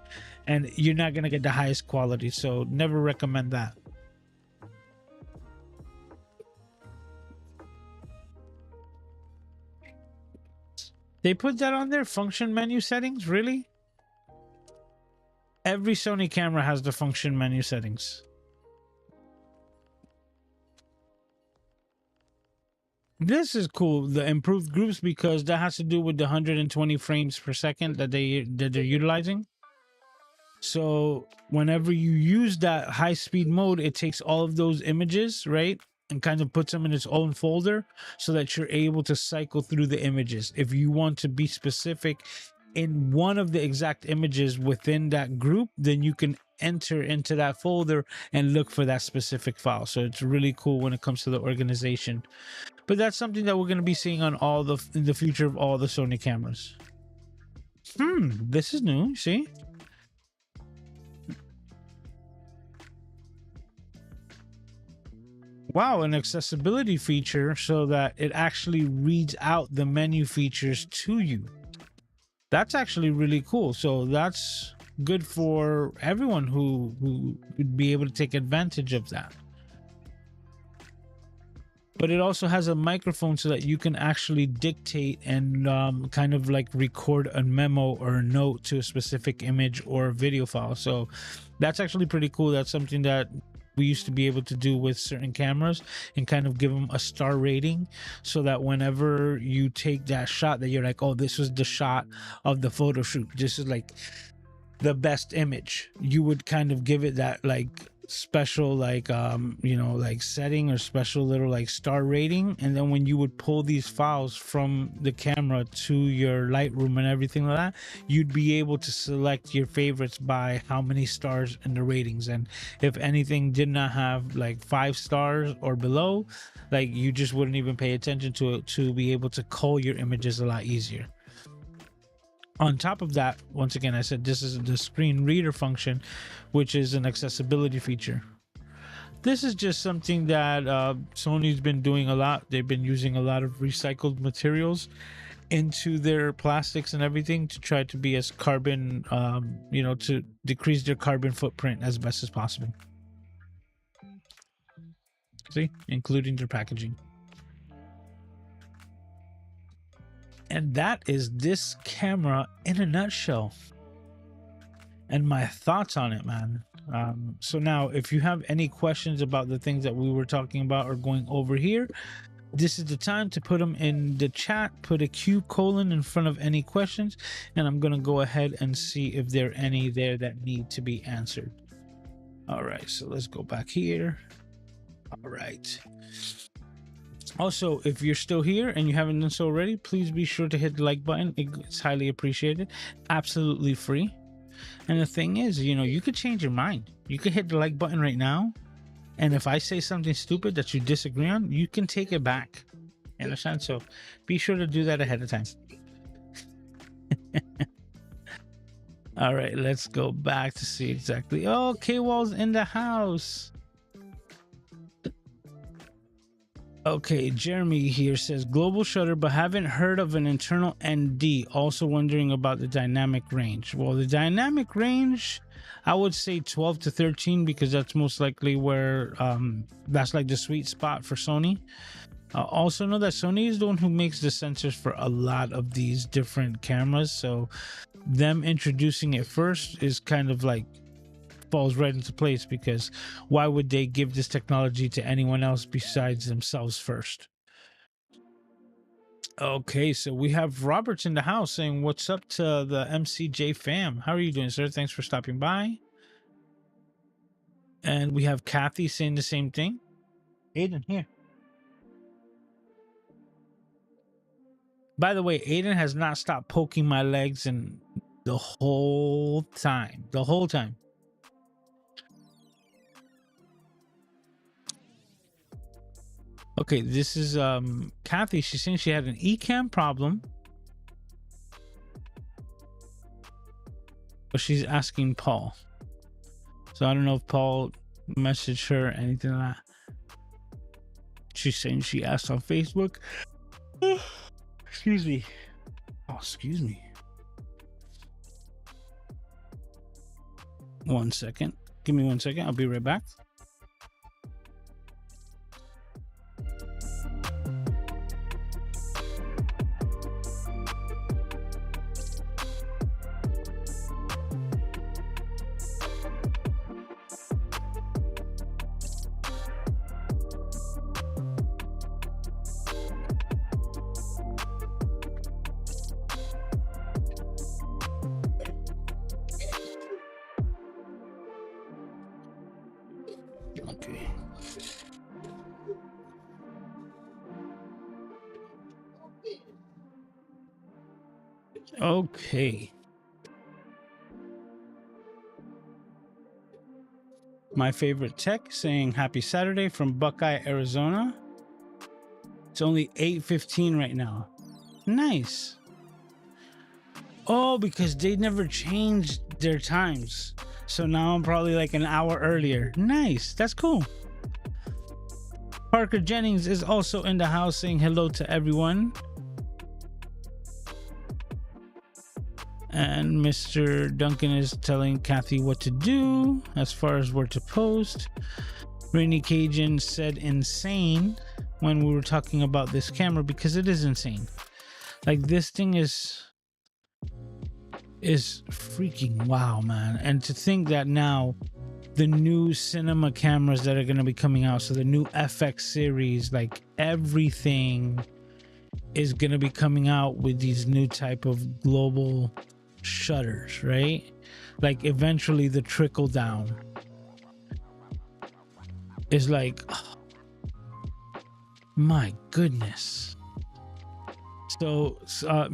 Speaker 1: and you're not gonna get the highest quality, so never recommend that. They put that on their function menu settings? Really? Every Sony camera has the function menu settings. This is cool, the improved groups, because that has to do with the 120 frames per second that they're utilizing. So whenever you use that high speed mode, it takes all of those images, right, and kind of puts them in its own folder so that you're able to cycle through the images. If you want to be specific in one of the exact images within that group, then you can enter into that folder and look for that specific file. So it's really cool when it comes to the organization. But that's something that we're going to be seeing on in the future of all the Sony cameras. This is new. See? Wow, an accessibility feature so that it actually reads out the menu features to you. That's actually really cool. So that's good for everyone who would be able to take advantage of that. But it also has a microphone so that you can actually dictate and kind of like record a memo or a note to a specific image or video file. So that's actually pretty cool. That's something that we used to be able to do with certain cameras and kind of give them a star rating, so that whenever you take that shot, that you're like, oh, this was the shot of the photo shoot, this is like the best image, you would kind of give it that like special like like setting or special little like star rating. And then when you would pull these files from the camera to your Lightroom and everything like that, you'd be able to select your favorites by how many stars in the ratings. And if anything did not have like 5 stars or below, like you just wouldn't even pay attention to it, to be able to cull your images a lot easier. On top of that, once again, I said this is the screen reader function, which is an accessibility feature. This is just something that Sony's been doing a lot. They've been using a lot of recycled materials into their plastics and everything to try to be as carbon, to decrease their carbon footprint as best as possible. See, including their packaging. And that is this camera in a nutshell, and my thoughts on it, man. So now if you have any questions about the things that we were talking about or going over here, This is the time to put them in the chat. Put a Q colon in front of any questions, and I'm gonna go ahead and see if there are any there that need to be answered. All right, so let's go back here. All right. Also, if you're still here and you haven't done so already, please be sure to hit the like button. It's highly appreciated. Absolutely free. And the thing is, you know, you could change your mind. You could hit the like button right now. And if I say something stupid that you disagree on, you can take it back. You understand? So be sure to do that ahead of time. All right, let's go back to see exactly. Oh, K-Wall's in the house. Okay, Jeremy here says global shutter, but haven't heard of an internal ND. Also wondering about the dynamic range. Well, the dynamic range, I would say 12 to 13 because that's most likely where that's like the sweet spot for Sony. Also know that Sony is the one who makes the sensors for a lot of these different cameras, so them introducing it first is kind of like falls right into place, because why would they give this technology to anyone else besides themselves first? Okay, so we have Roberts in the house saying what's up to the MCJ fam. How are you doing, sir? Thanks for stopping by. And we have Kathy saying the same thing. Aiden, here. By the way, Aiden has not stopped poking my legs in the whole time. The whole time. Okay, this is Kathy. She's saying she had an eCam problem, but she's asking Paul. So I don't know if Paul messaged her or anything like that. She's saying she asked on Facebook. Excuse me. Oh, excuse me. 1 second. Give me 1 second. I'll be right back. Okay. Okay. My favorite tech saying happy Saturday from Buckeye, Arizona. It's only 8:15 right now. Nice. Oh, because they never changed their times. So now I'm probably like an hour earlier. Nice. That's cool. Parker Jennings is also in the house saying hello to everyone. And Mr. Duncan is telling Kathy what to do as far as where to post. Rainy Cajun said insane when we were talking about this camera, because it is insane. Like, this thing is freaking wow, man. And to think that now the new cinema cameras that are going to be coming out, so the new FX series, like everything is going to be coming out with these new type of global shutters, right? Like eventually the trickle down is like, oh, my goodness. So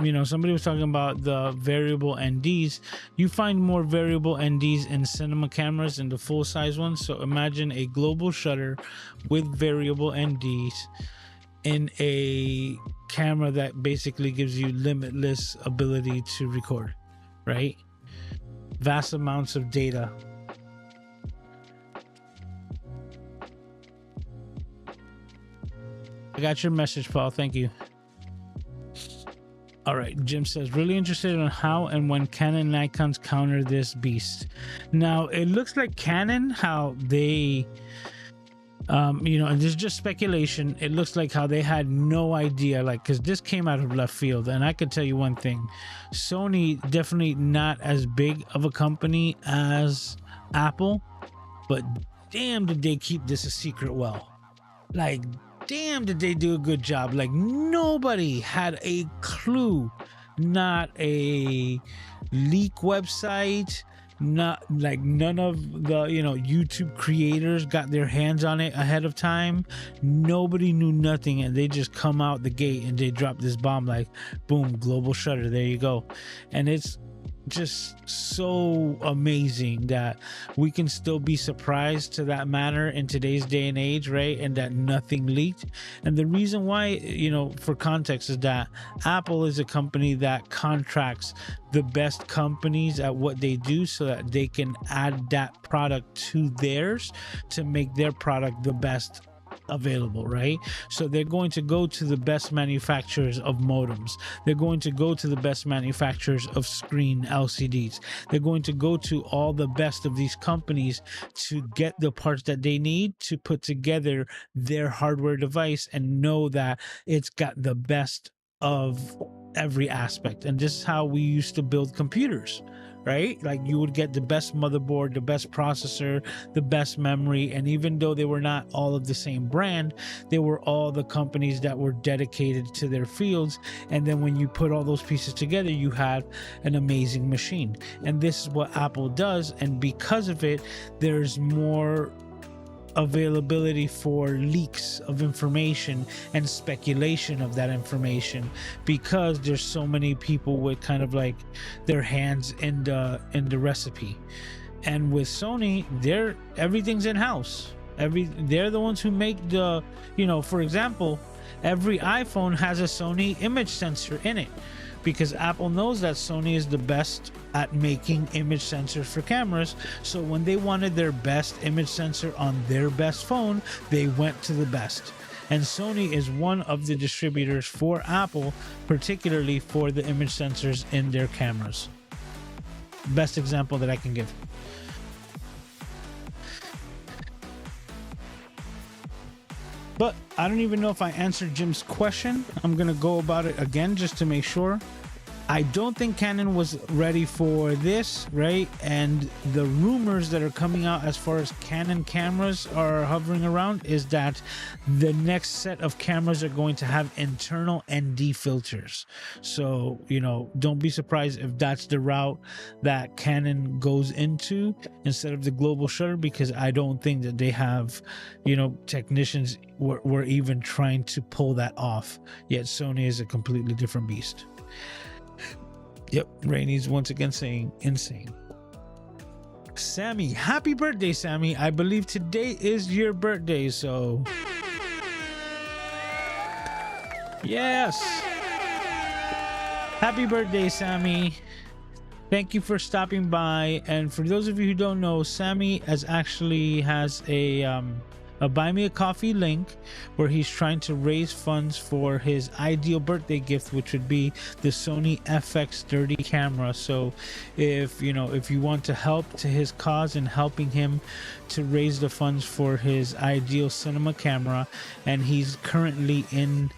Speaker 1: you know, somebody was talking about the variable NDs. You find more variable NDs in cinema cameras and the full size ones. So imagine a global shutter with variable NDs in a camera that basically gives you limitless ability to record, right? Vast amounts of data. I got your message, Paul. Thank you. All right, Jim says, really interested on how and when Canon and Nikon's counter this beast. Now, it looks like Canon, how they, you know, and this is just speculation. It looks like how they had no idea, like, because this came out of left field. And I can tell you one thing, Sony definitely not as big of a company as Apple, but damn, did they keep this a secret well. Like, damn, did they do a good job. Like, nobody had a clue. Not a leak website, not like none of the YouTube creators got their hands on it ahead of time. Nobody knew nothing, and they just come out the gate and they drop this bomb like, boom, global shutter, there you go. And it's just so amazing that we can still be surprised to that manner in today's day and age, right? And that nothing leaked. And the reason why, for context, is that Apple is a company that contracts the best companies at what they do so that they can add that product to theirs to make their product the best available, right? So they're going to go to the best manufacturers of modems. They're going to go to the best manufacturers of screen LCDs. They're going to go to all the best of these companies to get the parts that they need to put together their hardware device and know that it's got the best of every aspect. And this is how we used to build computers, right? Like, you would get the best motherboard, the best processor, the best memory. And even though they were not all of the same brand, they were all the companies that were dedicated to their fields. And then when you put all those pieces together, you had an amazing machine. And this is what Apple does. And because of it, there's more availability for leaks of information and speculation of that information, because there's so many people with kind of like their hands in the recipe. And with Sony, everything's in-house. They're the ones who make the, for example, every iPhone has a Sony image sensor in it, because Apple knows that Sony is the best at making image sensors for cameras. So when they wanted their best image sensor on their best phone, they went to the best. And Sony is one of the distributors for Apple, particularly for the image sensors in their cameras. Best example that I can give. But I don't even know if I answered Jim's question. I'm going to go about it again just to make sure. I don't think Canon was ready for this, right? And the rumors that are coming out as far as Canon cameras are hovering around is that the next set of cameras are going to have internal ND filters. So, don't be surprised if that's the route that Canon goes into instead of the global shutter, because I don't think that they have, technicians were even trying to pull that off. Yet Sony is a completely different beast. Yep, Rainey's once again saying insane. Sammy, happy birthday, Sammy. I believe today is your birthday, so yes. Happy birthday, Sammy. Thank you for stopping by. And for those of you who don't know, Sammy has a buy me a coffee link where he's trying to raise funds for his ideal birthday gift, which would be the Sony FX30 camera. So if you want to help to his cause and helping him to raise the funds for his ideal cinema camera, and he's currently in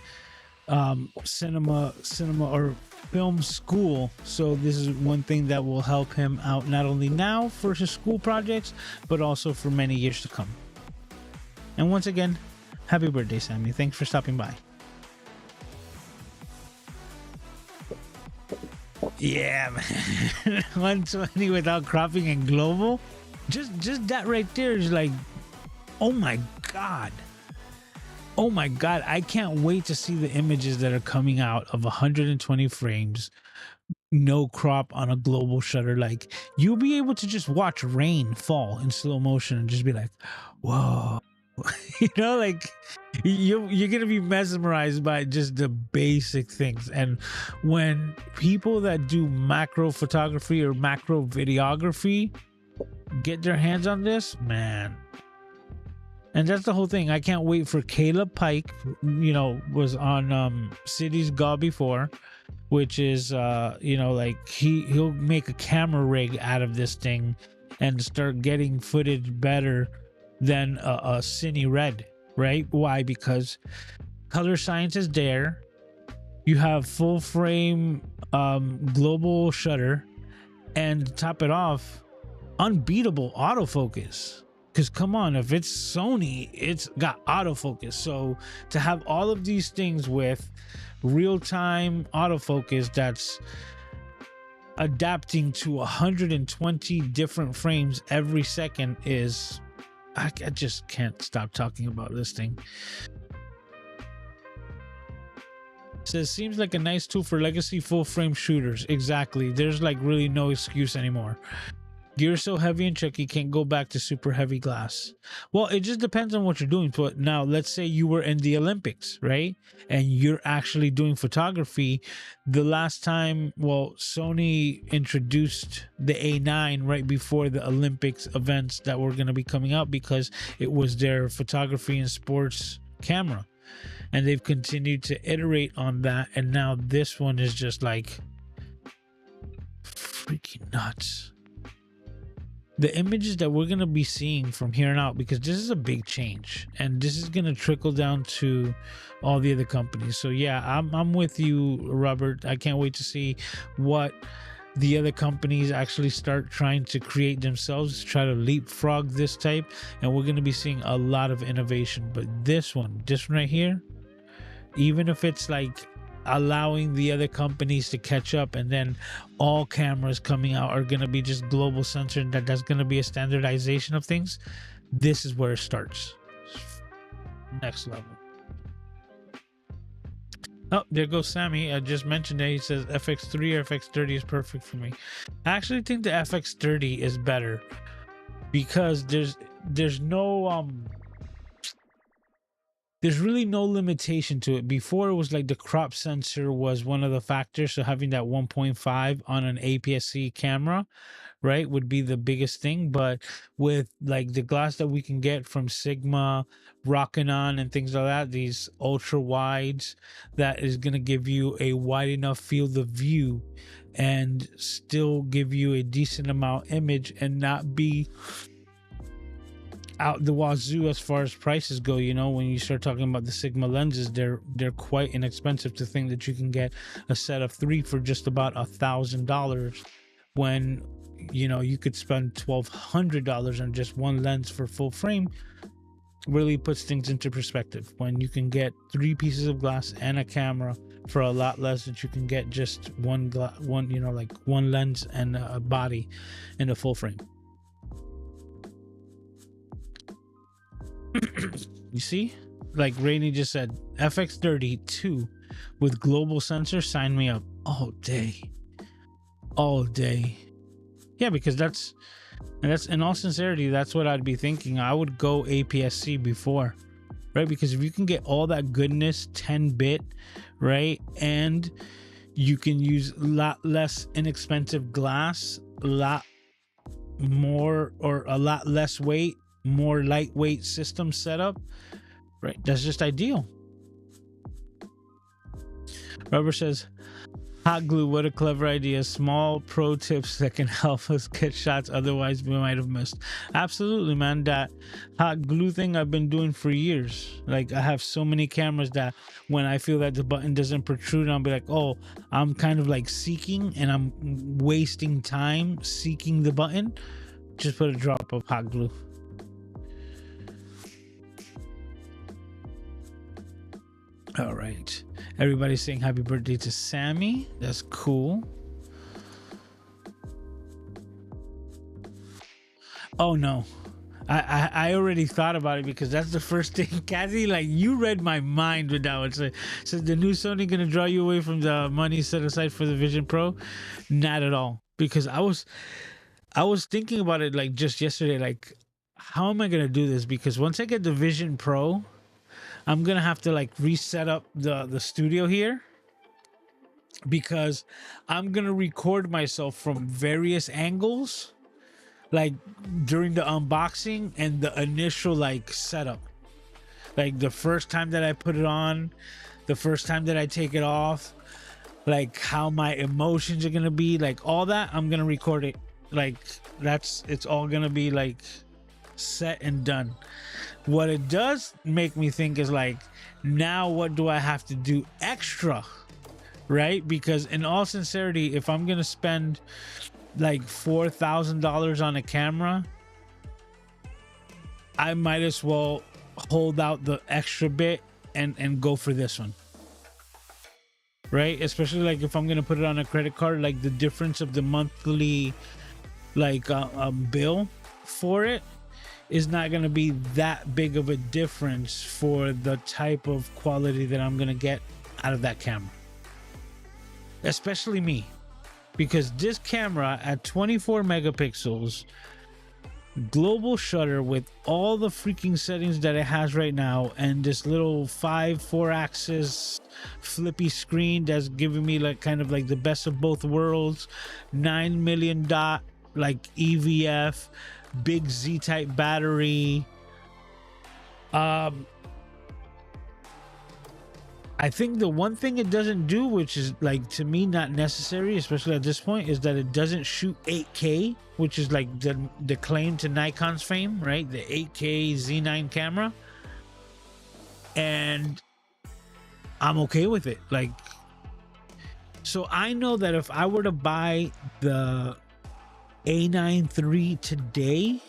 Speaker 1: cinema or film school, so this is one thing that will help him out not only now for his school projects but also for many years to come. And once again, happy birthday, Sammy. Thanks for stopping by. Yeah, man. 120 without cropping and global. Just that right there is like, oh my God. Oh my God. I can't wait to see the images that are coming out of 120 frames. No crop on a global shutter. Like, you'll be able to just watch rain fall in slow motion and just be like, whoa. Like you're gonna be mesmerized by just the basic things. And when people that do macro photography or macro videography get their hands on this, man. And that's the whole thing. I can't wait for Caleb Pike, was on Cities Gone Before, which is like he'll make a camera rig out of this thing and start getting footage better than a Cine Red, right? Why? Because color science is there. You have full frame global shutter, and to top it off, unbeatable autofocus. Because come on, if it's Sony, it's got autofocus. So to have all of these things with real-time autofocus that's adapting to 120 different frames every second is, I just can't stop talking about this thing. Says seems like a nice tool for legacy full frame shooters. Exactly. There's like really no excuse anymore. Gear so heavy and chunky, can't go back to super heavy glass. Well, it just depends on what you're doing. But now let's say you were in the Olympics, right? And you're actually doing photography. The last time, well, Sony introduced the A9 right before the Olympics events that were going to be coming out, because it was their photography and sports camera. And they've continued to iterate on that. And now this one is just like freaking nuts. The images that we're going to be seeing from here on out, because this is a big change and this is going to trickle down to all the other companies. So yeah, I'm with you, Robert. I can't wait to see what the other companies actually start trying to create themselves, try to leapfrog this type, and we're going to be seeing a lot of innovation. But this one right here, even if it's like allowing the other companies to catch up, and then all cameras coming out are going to be just global sensor, and that's going to be a standardization of things, this is where it starts. Next level. Oh, there goes Sammy. I just mentioned that. He says FX3 or FX30 is perfect for me. I actually think the FX30 is better because there's no there's really no limitation to it. Before, it was like the crop sensor was one of the factors. So having that 1.5 on an APS-C camera, right, would be the biggest thing. But with like the glass that we can get from Sigma, Rockinon, and things like that, these ultra wides, that is going to give you a wide enough field of view and still give you a decent amount image and not be out the wazoo as far as prices go. You know, when you start talking about the Sigma lenses, they're quite inexpensive. To think that you can get a set of 3 for just about $1,000, when you know you could spend $1,200 on just one lens for full frame, really puts things into perspective. When you can get 3 pieces of glass and a camera for a lot less that you can get just one you know, like one lens and a body in a full frame. You see, like Rainey just said, FX32 with global sensor, sign me up all day. Yeah, because that's in all sincerity, that's what I'd be thinking. I would go APS-C before, right? Because if you can get all that goodness 10-bit, right, and you can use a lot less inexpensive glass, a lot more or a lot less weight, more lightweight system setup, right? That's just ideal. Robert says, hot glue, what a clever idea. Small pro tips that can help us get shots otherwise we might have missed. Absolutely, man. That hot glue thing I've been doing for years. Like, I have so many cameras that when I feel that the button doesn't protrude, I'll be like, oh, I'm kind of like seeking and I'm wasting time seeking the button. Just put a drop of hot glue. All right, everybody's saying happy birthday to Sammy. That's cool. Oh no, I already thought about it, because that's the first thing. Kathy, like, you read my mind with that one. So the new Sony gonna draw you away from the money set aside for the Vision Pro? Not at all, because I was thinking about it like just yesterday, like, how am I gonna do this? Because once I get the Vision Pro, I'm gonna have to like reset up the studio here, because I'm gonna record myself from various angles, like during the unboxing and the initial like setup, like the first time that I put it on, the first time that I take it off, like how my emotions are gonna be, like all that. I'm gonna record it, like it's all gonna be like set and done. What it does make me think is like, now what do I have to do extra, right? Because in all sincerity, if I'm gonna spend like $4,000 on a camera, I might as well hold out the extra bit and go for this one, right? Especially like if I'm gonna put it on a credit card, like the difference of the monthly like bill for it is not gonna be that big of a difference for the type of quality that I'm gonna get out of that camera, especially me, because this camera at 24 megapixels, global shutter with all the freaking settings that it has right now, and this little 4-axis flippy screen that's giving me like kind of like the best of both worlds, 9 million dot like EVF, big Z-type battery. I think the one thing it doesn't do, which is like to me not necessary, especially at this point, is that it doesn't shoot 8K, which is like the claim to Nikon's fame, right? The 8K Z9 camera. And I'm okay with it. Like, so I know that if I were to buy the A9 III today,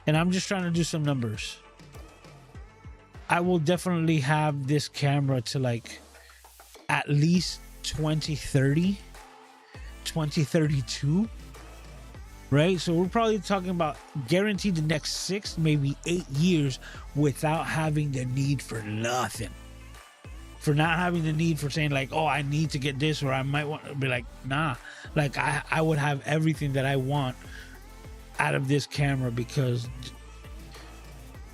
Speaker 1: and I'm just trying to do some numbers, I will definitely have this camera to like at least 2030, 2032, right? So we're probably talking about guaranteed the next 6, maybe 8 years without having the need for nothing. For not having the need for saying like, oh, I need to get this, or I might want to be like, nah, like I would have everything that I want out of this camera, because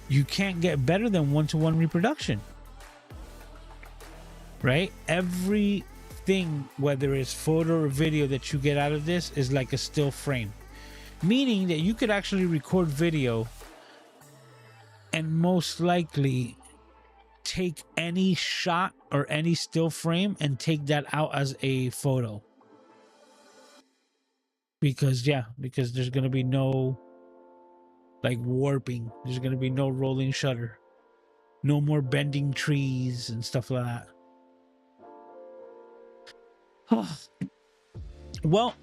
Speaker 1: you can't get better than 1-to-1 reproduction, right? Everything, whether it's photo or video that you get out of this, is like a still frame, meaning that you could actually record video and most likely take any shot or any still frame and take that out as a photo, because there's going to be no like warping, there's going to be no rolling shutter, no more bending trees and stuff like that. Well,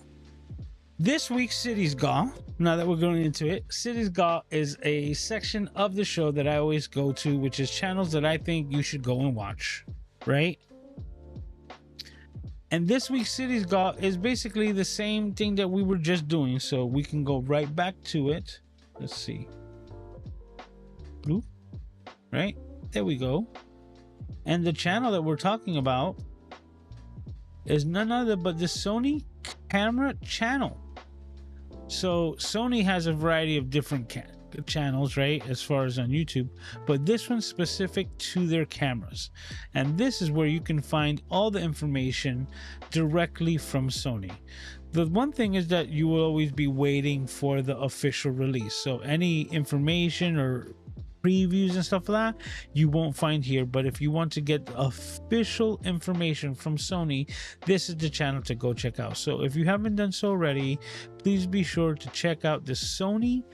Speaker 1: this week's Cities Gaw, now that we're going into it, Cities Gaw is a section of the show that I always go to, which is channels that I think you should go and watch, right? And this week's Cities Gaw is basically the same thing that we were just doing, so we can go right back to it. Let's see. Blue, right? There we go. And the channel that we're talking about is none other but the Sony camera channel. So Sony has a variety of different channels, right, as far as on YouTube, but this one's specific to their cameras, and this is where you can find all the information directly from Sony. The one thing is that you will always be waiting for the official release, so any information or previews and stuff like that you won't find here. But if you want to get official information from Sony, this is the channel to go check out. So if you haven't done so already, please be sure to check out the Sony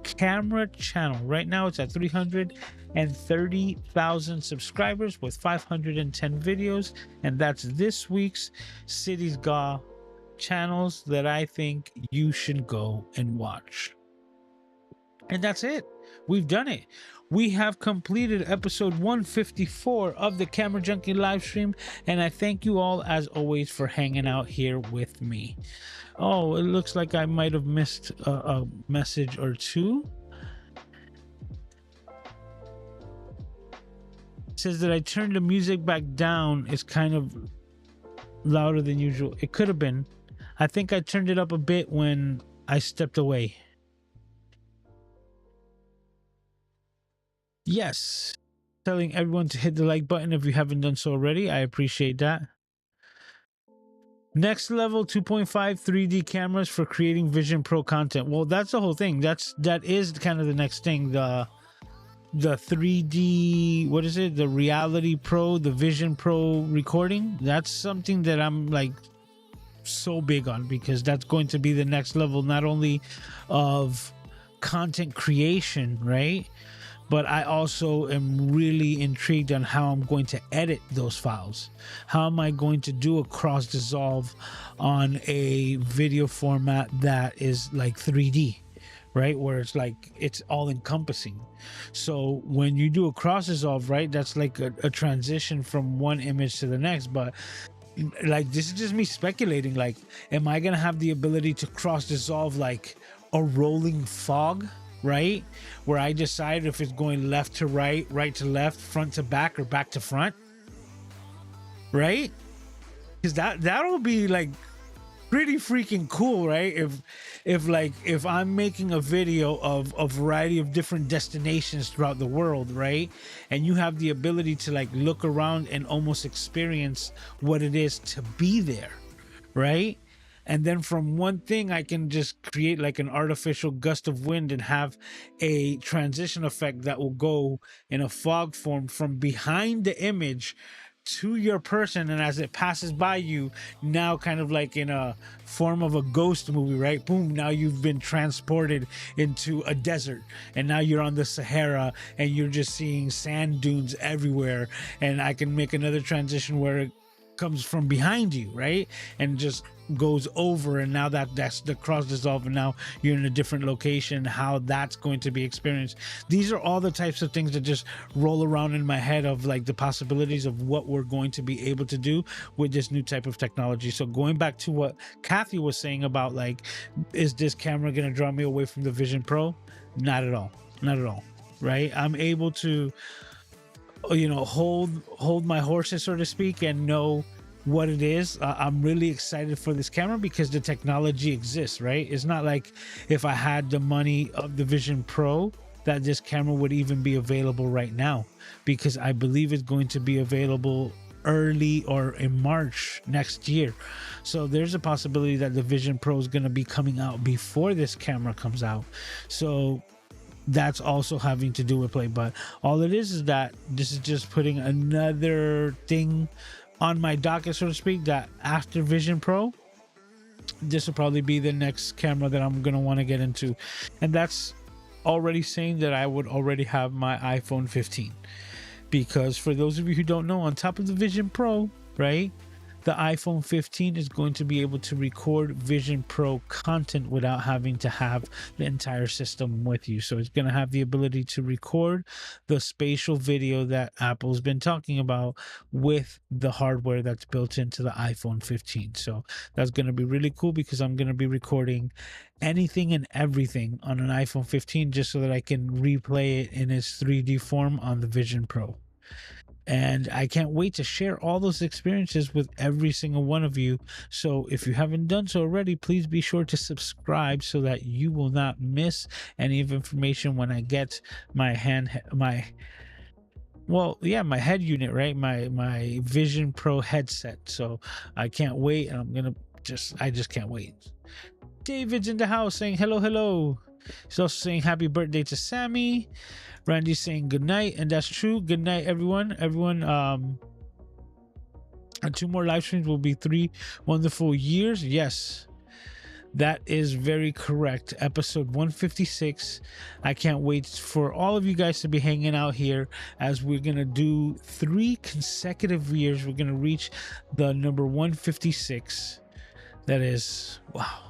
Speaker 1: camera channel. Right now it's at 330,000 subscribers with 510 videos, and that's this week's Cities Gaw channels that I think you should go and watch. And that's it. We've done it. We have completed episode 154 of the Camera Junkie live stream, and I thank you all as always for hanging out here with me. Oh, it looks like I might have missed a message or two. It says that I turned the music back down. It's kind of louder than usual. It could have been. I think I turned it up a bit when I stepped away. Yes, telling everyone to hit the like button if you haven't done so already. I appreciate that. Next level 2.5 3D cameras for creating Vision Pro content. Well, that's the whole thing. That is kind of the next thing. The 3D, what is it? The Reality Pro, the Vision Pro recording. That's something that I'm like so big on, because that's going to be the next level, not only of content creation, right? But I also am really intrigued on how I'm going to edit those files. How am I going to do a cross dissolve on a video format that is like 3D, right? Where it's like it's all encompassing. So when you do a cross dissolve, right, that's like a transition from one image to the next. But like, this is just me speculating. Like, am I gonna have the ability to cross dissolve like a rolling fog, right? Where I decide if it's going left to right, right to left, front to back, or back to front, right? Because that'll be like pretty freaking cool, right? If I'm making a video of a variety of different destinations throughout the world, right, and you have the ability to like look around and almost experience what it is to be there, right? And then from one thing I can just create like an artificial gust of wind and have a transition effect that will go in a fog form from behind the image to your person, and as it passes by you, now kind of like in a form of a ghost movie, right? Boom, now you've been transported into a desert, and now you're on the Sahara and you're just seeing sand dunes everywhere. And I can make another transition where it comes from behind you, right, and just goes over, and now that's the cross dissolve, and now you're in a different location. How that's going to be experienced, these are all the types of things that just roll around in my head of like the possibilities of what we're going to be able to do with this new type of technology. So going back to what Kathy was saying about like, is this camera going to draw me away from the Vision Pro? Not at all, not at all, right? I'm able to, you know, hold my horses, so to speak, and know what it is. I'm really excited for this camera because the technology exists, right? It's not like if I had the money of the Vision Pro that this camera would even be available right now, because I believe it's going to be available early or in March next year. So there's a possibility that the Vision Pro is going to be coming out before this camera comes out. So that's also having to do with play. But all it is that this is just putting another thing on my docket, so to speak, that after Vision Pro, this will probably be the next camera that I'm going to want to get into. And that's already saying that I would already have my iPhone 15, because for those of you who don't know, on top of the Vision Pro, right, the iPhone 15 is going to be able to record Vision Pro content without having to have the entire system with you. So it's going to have the ability to record the spatial video that Apple's been talking about with the hardware that's built into the iPhone 15. So that's going to be really cool, because I'm going to be recording anything and everything on an iPhone 15 just so that I can replay it in its 3D form on the Vision Pro. And I can't wait to share all those experiences with every single one of you. So if you haven't done so already, please be sure to subscribe so that you will not miss any of information when I get my my head unit, right? My Vision Pro headset. So I can't wait, and I just can't wait. David's in the house saying hello. He's also saying happy birthday to Sammy. Randy's saying good night, and that's true. Good night, everyone. And 2 more live streams will be 3 wonderful years. Yes, that is very correct. Episode 156. I can't wait for all of you guys to be hanging out here as we're going to do 3 consecutive years. We're going to reach the number 156. That is, wow.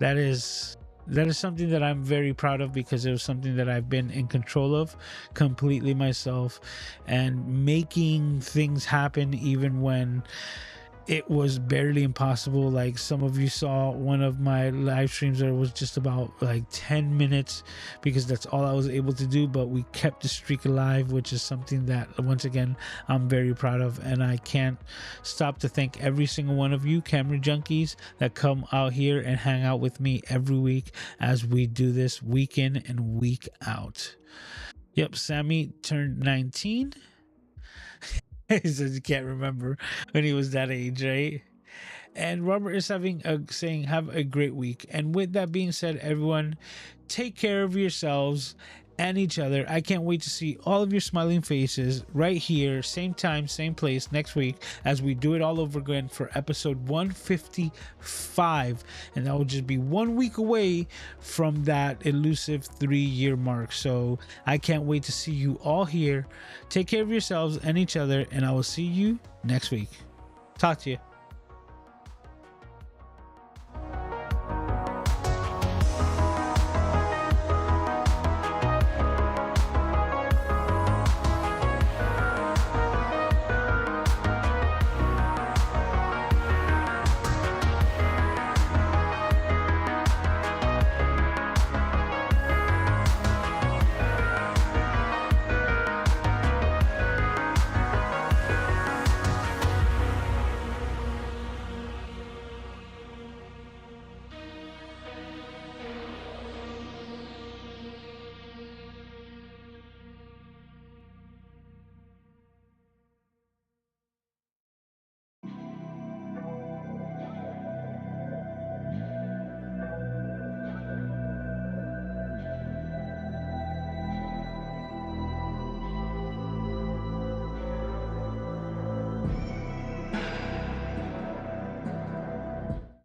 Speaker 1: That is something that I'm very proud of, because it was something that I've been in control of completely myself, and making things happen even when it was barely impossible. Like, some of you saw one of my live streams that was just about like 10 minutes, because that's all I was able to do, but we kept the streak alive, which is something that, once again, I'm very proud of. And I can't stop to thank every single one of you camera junkies that come out here and hang out with me every week as we do this week in and week out. Yep, Sammy turned 19. He says he can't remember when he was that age, right? And Robert is saying have a great week. And with that being said, everyone, take care of yourselves and each other. I can't wait to see all of your smiling faces right here, same time, same place next week, as we do it all over again for episode 155. And that will just be 1 week away from that elusive 3-year mark. So I can't wait to see you all here. Take care of yourselves and each other, and I will see you next week. Talk to you.